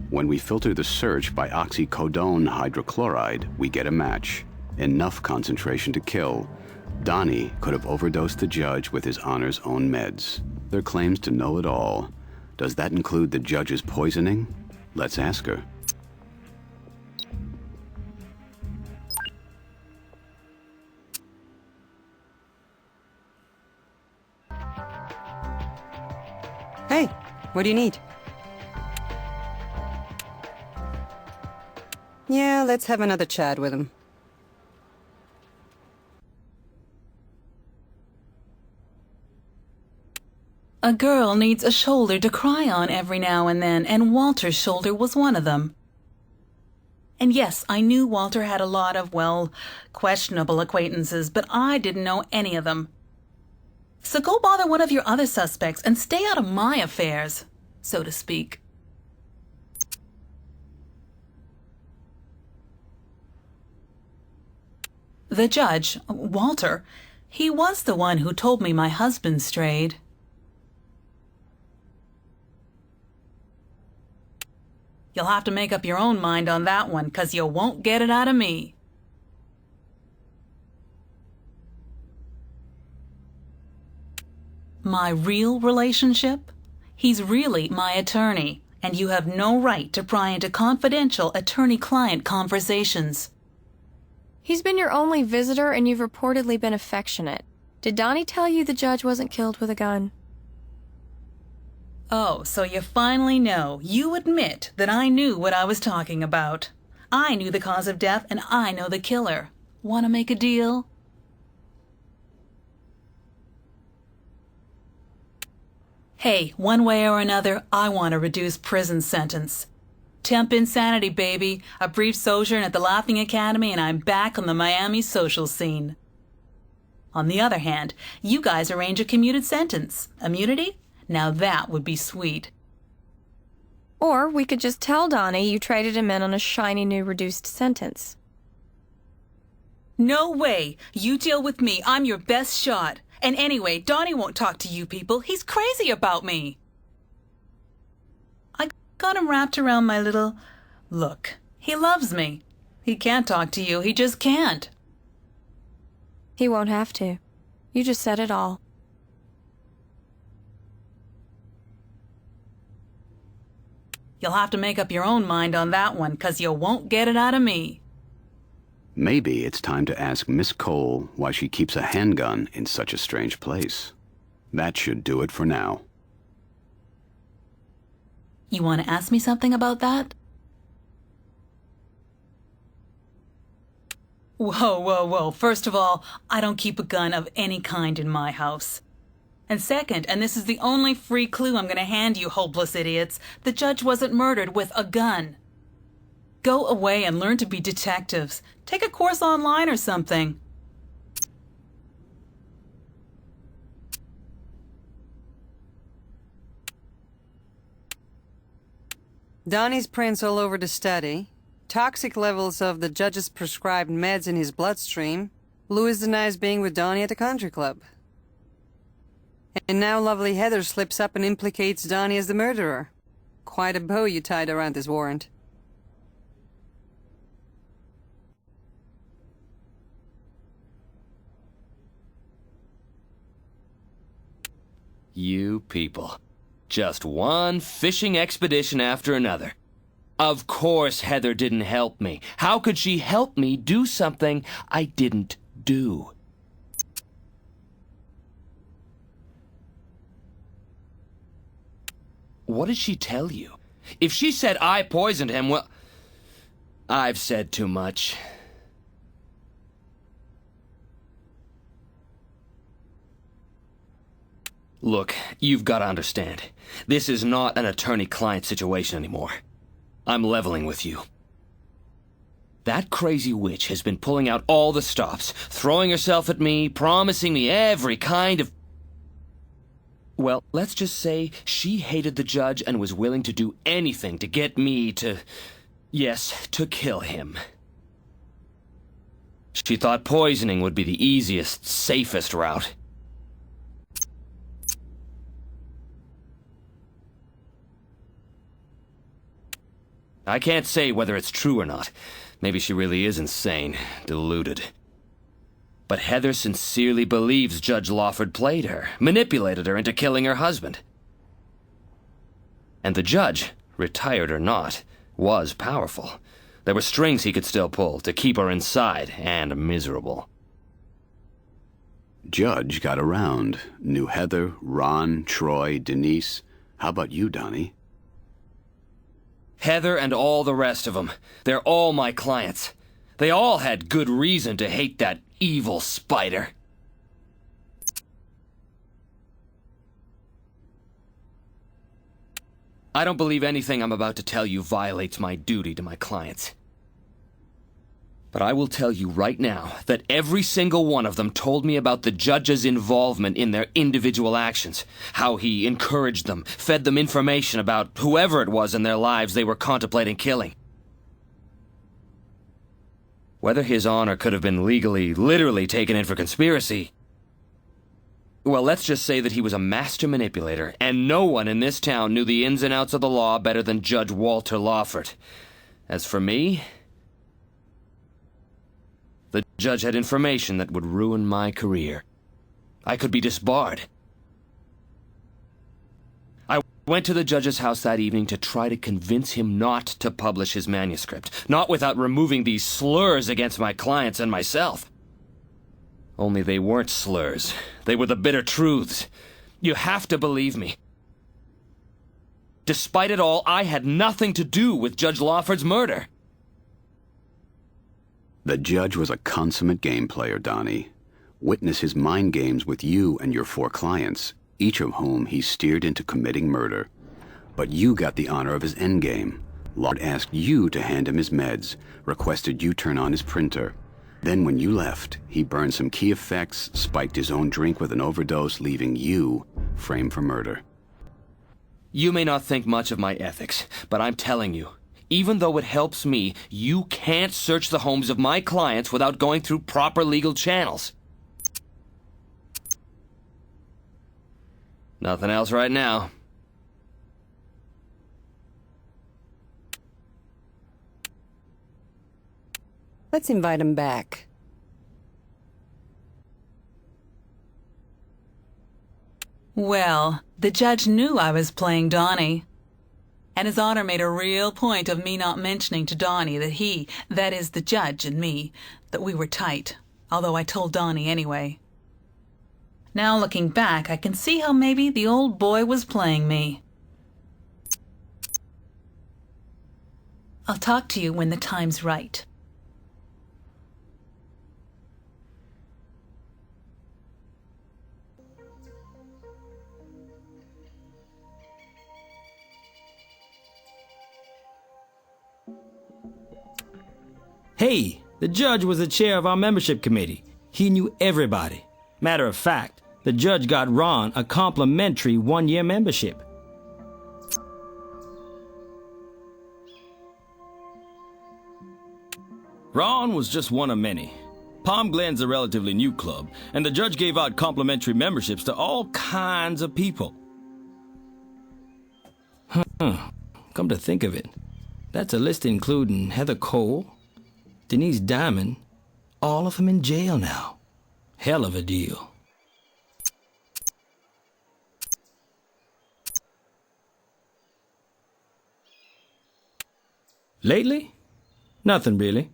When we filter the search by oxycodone hydrochloride, we get a match. Enough concentration to kill. Donnie could have overdosed the judge with his honor's own meds. Their claims to know it all. Does that include the judge's poisoning? Let's ask her. Hey, what do you need? Yeah, let's have another chat with him. A girl needs a shoulder to cry on every now and then, and Walter's shoulder was one of them. And yes, I knew Walter had a lot of, well, questionable acquaintances, but I didn't know any of them. So go bother one of your other suspects and stay out of my affairs, so to speak. The judge, Walter, he was the one who told me my husband strayed. You'll have to make up your own mind on that one, 'cause you won't get it out of me. My real relationship? He's really my attorney, and you have no right to pry into confidential attorney-client conversations. He's been your only visitor, and you've reportedly been affectionate. Did Donnie tell you the judge wasn't killed with a gun? Oh, so you finally know. You admit that I knew what I was talking about. I knew the cause of death, and I know the killer. Want to make a deal? Hey, one way or another, I want a reduced prison sentence. Temp insanity, baby. A brief sojourn at the Laughing Academy, and I'm back on the Miami social scene. On the other hand, you guys arrange a commuted sentence. Immunity? Now that would be sweet. Or we could just tell Donnie you traded him in on a shiny new reduced sentence. No way! You deal with me. I'm your best shot. And anyway, Donnie won't talk to you people. He's crazy about me. I got him wrapped around my little... Look, he loves me. He can't talk to you. He just can't. He won't have to. You just said it all. You'll have to make up your own mind on that one, 'cause you won't get it out of me. Maybe it's time to ask Miss Cole why she keeps a handgun in such a strange place. That should do it for now. You want to ask me something about that? Whoa, whoa, whoa. First of all, I don't keep a gun of any kind in my house. And second, and this is the only free clue I'm going to hand you hopeless idiots, the judge wasn't murdered with a gun. Go away and learn to be detectives. Take a course online or something. Donnie's prints all over the study. Toxic levels of the judge's prescribed meds in his bloodstream. Louis denies being with Donnie at the country club. And now lovely Heather slips up and implicates Donnie as the murderer. Quite a bow you tied around this warrant. You people. Just one fishing expedition after another. Of course Heather didn't help me. How could she help me do something I didn't do? What did she tell you? If she said I poisoned him, well, I've said too much. Look, you've got to understand. This is not an attorney-client situation anymore. I'm leveling with you. That crazy witch has been pulling out all the stops, throwing herself at me, promising me every kind of... Well, let's just say she hated the judge and was willing to do anything to get me to... Yes, to kill him. She thought poisoning would be the easiest, safest route. I can't say whether it's true or not. Maybe she really is insane, deluded. But Heather sincerely believes Judge Lawford played her, manipulated her into killing her husband. And the judge, retired or not, was powerful. There were strings he could still pull to keep her inside and miserable. Judge got around. Knew Heather, Ron, Troy, Denise. How about you, Donnie? Heather and all the rest of them. They're all my clients. They all had good reason to hate that evil spider. I don't believe anything I'm about to tell you violates my duty to my clients. But I will tell you right now that every single one of them told me about the judge's involvement in their individual actions, how he encouraged them, fed them information about whoever it was in their lives they were contemplating killing. Whether his honor could have been legally, literally taken in for conspiracy... Well, let's just say that he was a master manipulator, and no one in this town knew the ins and outs of the law better than Judge Walter Lawford. As for me... The judge had information that would ruin my career. I could be disbarred. I went to the judge's house that evening to try to convince him not to publish his manuscript, not without removing these slurs against my clients and myself. Only they weren't slurs. They were the bitter truths. You have to believe me. Despite it all, I had nothing to do with Judge Lawford's murder. The judge was a consummate game player, Donnie. Witness his mind games with you and your 4 clients, each of whom he steered into committing murder. But you got the honor of his endgame. Lawford asked you to hand him his meds, requested you turn on his printer. Then when you left, he burned some key effects, spiked his own drink with an overdose, leaving you framed for murder. You may not think much of my ethics, but I'm telling you, even though it helps me, you can't search the homes of my clients without going through proper legal channels. Nothing else right now. Let's invite him back. Well, the judge knew I was playing Donnie. And his honor made a real point of me not mentioning to Donnie that he, that is the judge and me, that we were tight, although I told Donnie anyway. Now looking back, I can see how maybe the old boy was playing me. I'll talk to you when the time's right. Hey, the judge was the chair of our membership committee. He knew everybody. Matter of fact, the judge got Ron a complimentary 1-year membership. Ron was just one of many. Palm Glen's a relatively new club, and the judge gave out complimentary memberships to all kinds of people. Come to think of it, that's a list including Heather Cole, Denise Diamond, all of them in jail now. Hell of a deal. Lately? Nothing really.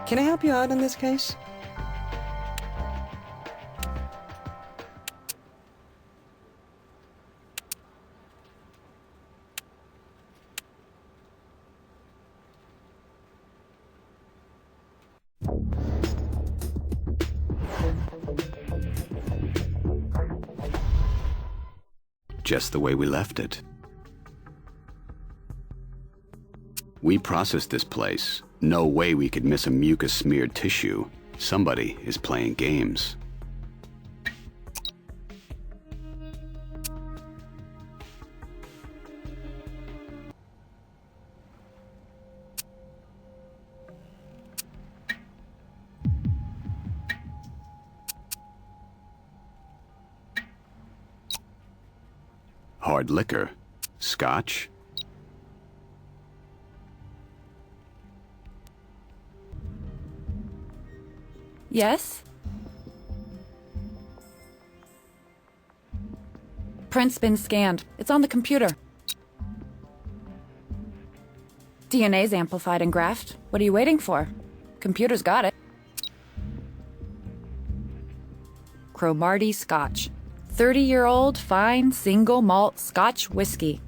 Can I help you out on this case? Just the way we left it. We processed this place. No way we could miss a mucus-smeared tissue. Somebody is playing games. Hard liquor. Scotch. Yes? Print's been scanned. It's on the computer. DNA's amplified and graphed. What are you waiting for? Computer's got it. Cromartie Scotch. 30-year-old fine single malt Scotch whiskey.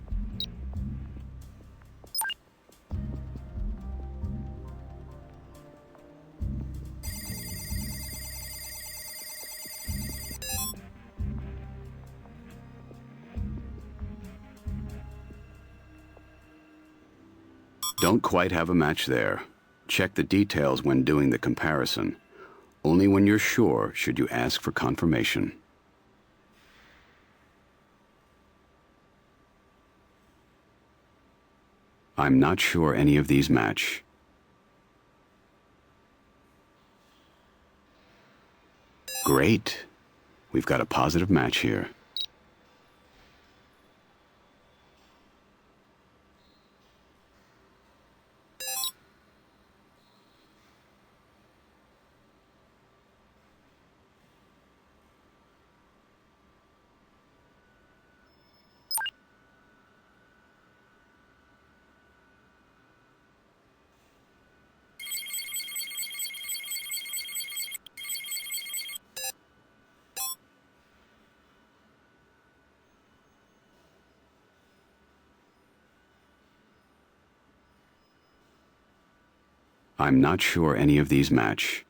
Don't quite have a match there. Check the details when doing the comparison. Only when you're sure should you ask for confirmation. I'm not sure any of these match. Great. We've got a positive match here. I'm not sure any of these match.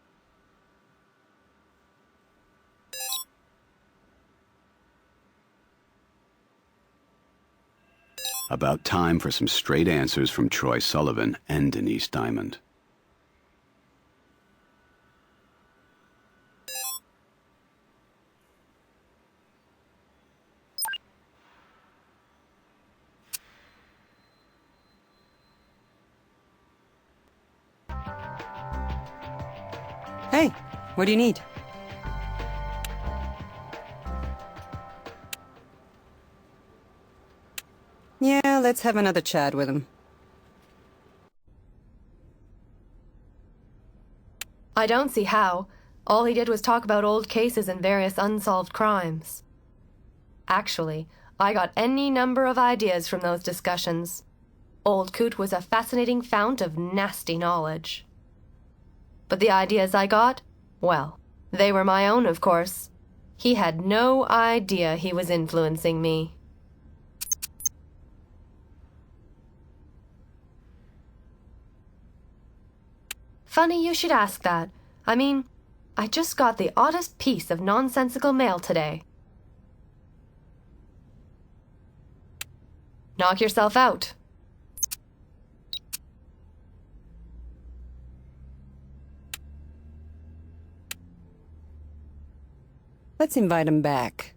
About time for some straight answers from Troy Sullivan and Denise Diamond. Hey, what do you need? Yeah, let's have another chat with him. I don't see how. All he did was talk about old cases and various unsolved crimes. Actually, I got any number of ideas from those discussions. Old Coot was a fascinating fount of nasty knowledge. But the ideas I got, well, they were my own, of course. He had no idea he was influencing me. Funny you should ask that. I mean, I just got the oddest piece of nonsensical mail today. Knock yourself out. Let's invite him back.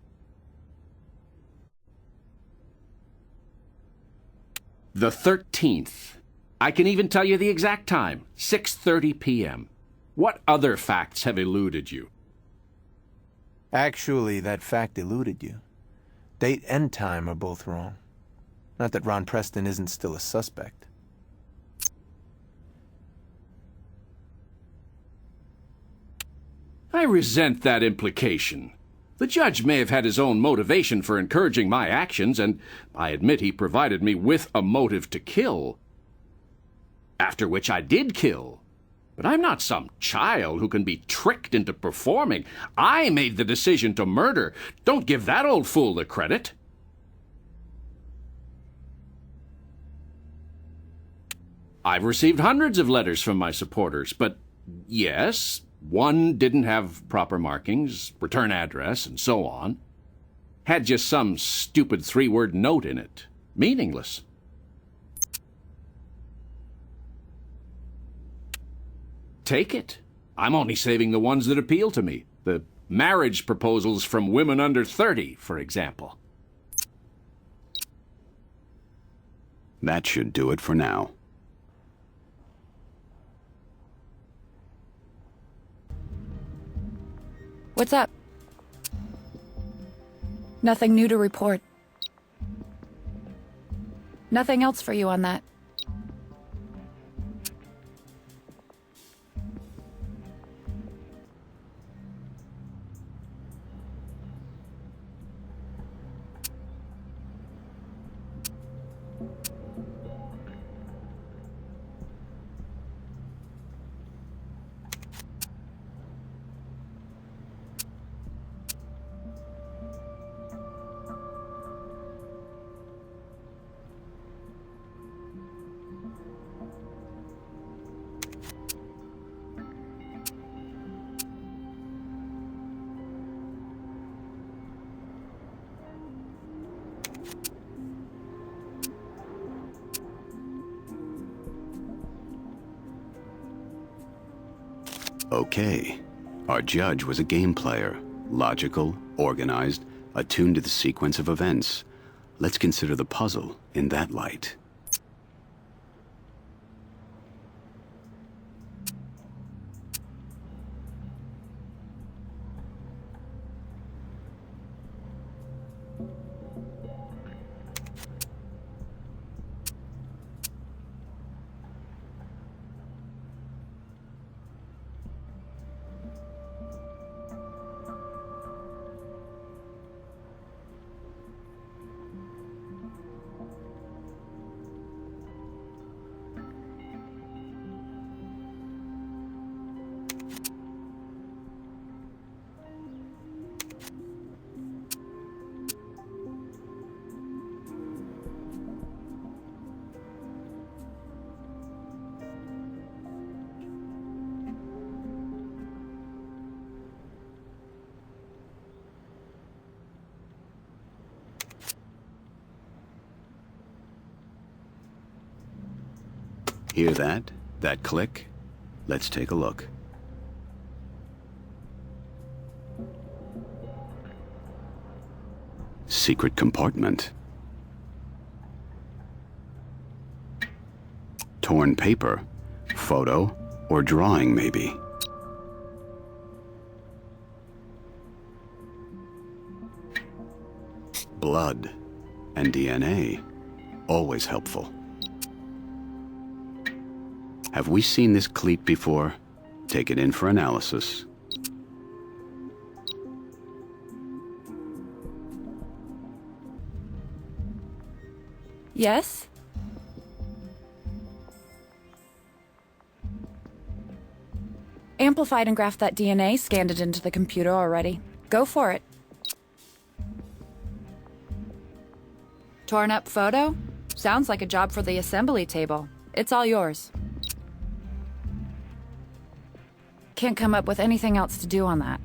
The 13th. I can even tell you the exact time, 6:30 p.m. What other facts have eluded you? Actually, that fact eluded you. Date and time are both wrong. Not that Ron Preston isn't still a suspect. I resent that implication. The judge may have had his own motivation for encouraging my actions, and I admit he provided me with a motive to kill. After which I did kill. But I'm not some child who can be tricked into performing. I made the decision to murder. Don't give that old fool the credit. I've received hundreds of letters from my supporters, but yes, one didn't have proper markings, return address, and so on. Had just some stupid 3-word note in it. Meaningless. Take it. I'm only saving the ones that appeal to me. The marriage proposals from women under 30, for example. That should do it for now. What's up? Nothing new to report. Nothing else for you on that. Okay. Our judge was a game player. Logical, organized, attuned to the sequence of events. Let's consider the puzzle in that light. Hear that? That click? Let's take a look. Secret compartment. Torn paper. Photo or drawing, maybe. Blood and DNA. Always helpful. Have we seen this cleat before? Take it in for analysis. Yes? Amplified and graphed that DNA, scanned it into the computer already. Go for it. Torn up photo? Sounds like a job for the assembly table. It's all yours. Can't come up with anything else to do on that.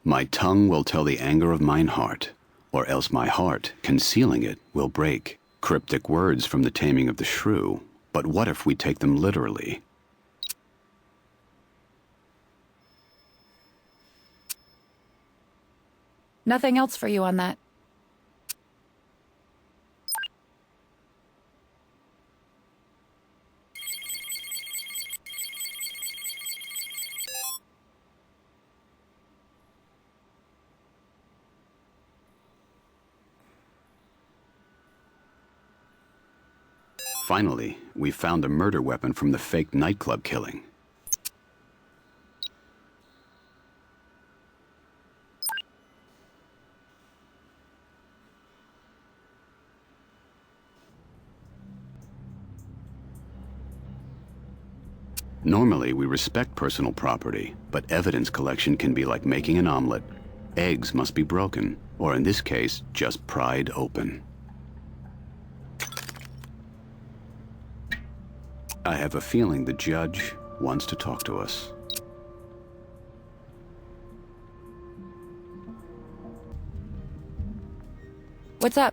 My tongue will tell the anger of mine heart, or else my heart, concealing it, will break. Cryptic words from the Taming of the Shrew, but what if we take them literally? Nothing else for you on that. Finally, we found a murder weapon from the fake nightclub killing. Normally, we respect personal property, but evidence collection can be like making an omelet. Eggs must be broken, or in this case, just pried open. I have a feeling the judge wants to talk to us. What's up?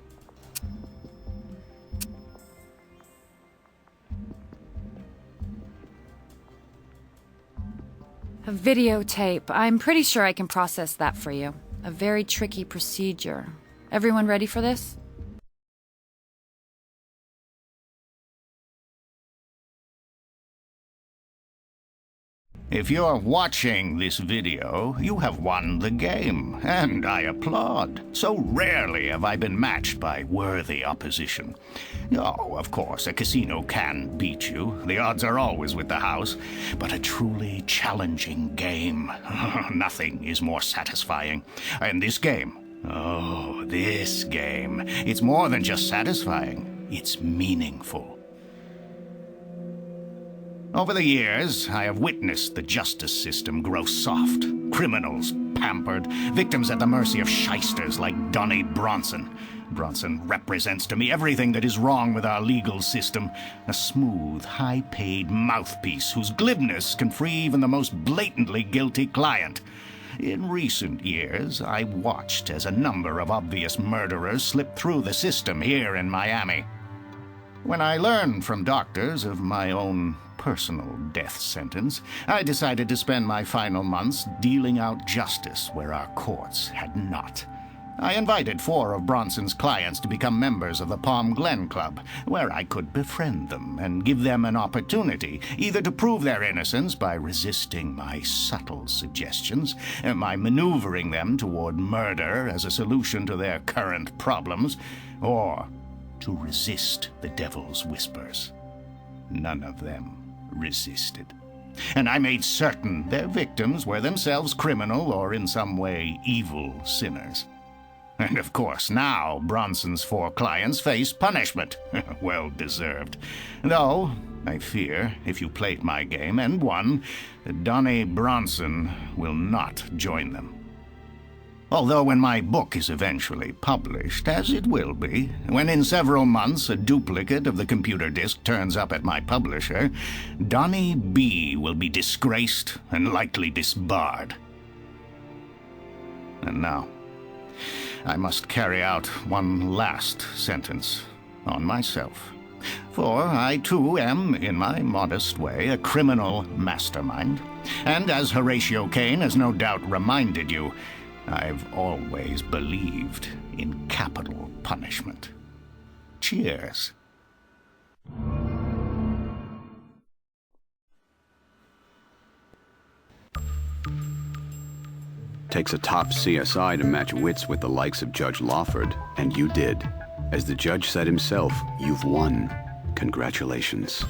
A videotape. I'm pretty sure I can process that for you. A very tricky procedure. Everyone ready for this? If you're watching this video, you have won the game, and I applaud. So rarely have I been matched by worthy opposition. Oh, of course, a casino can beat you. The odds are always with the house. But a truly challenging game, nothing is more satisfying. And this game, this game, it's more than just satisfying. It's meaningful. Over the years, I have witnessed the justice system grow soft. Criminals pampered, victims at the mercy of shysters like Donnie Bronson. Bronson represents to me everything that is wrong with our legal system. A smooth, high-paid mouthpiece whose glibness can free even the most blatantly guilty client. In recent years, I watched as a number of obvious murderers slipped through the system here in Miami. When I learned from doctors of my own personal death sentence, I decided to spend my final months dealing out justice where our courts had not. I invited 4 of Bronson's clients to become members of the Palm Glen Club, where I could befriend them and give them an opportunity either to prove their innocence by resisting my subtle suggestions, my maneuvering them toward murder as a solution to their current problems, or to resist the devil's whispers. None of them resisted. And I made certain their victims were themselves criminal or in some way evil sinners. And of course, now Bronson's 4 clients face punishment. Well deserved. Though, I fear, if you played my game and won, Donnie Bronson will not join them. Although when my book is eventually published, as it will be, when in several months a duplicate of the computer disc turns up at my publisher, Donnie B. will be disgraced and likely disbarred. And now, I must carry out one last sentence on myself. For I, too, am, in my modest way, a criminal mastermind. And as Horatio Caine has no doubt reminded you, I've always believed in capital punishment. Cheers. Takes a top CSI to match wits with the likes of Judge Lawford, and you did. As the judge said himself, you've won. Congratulations.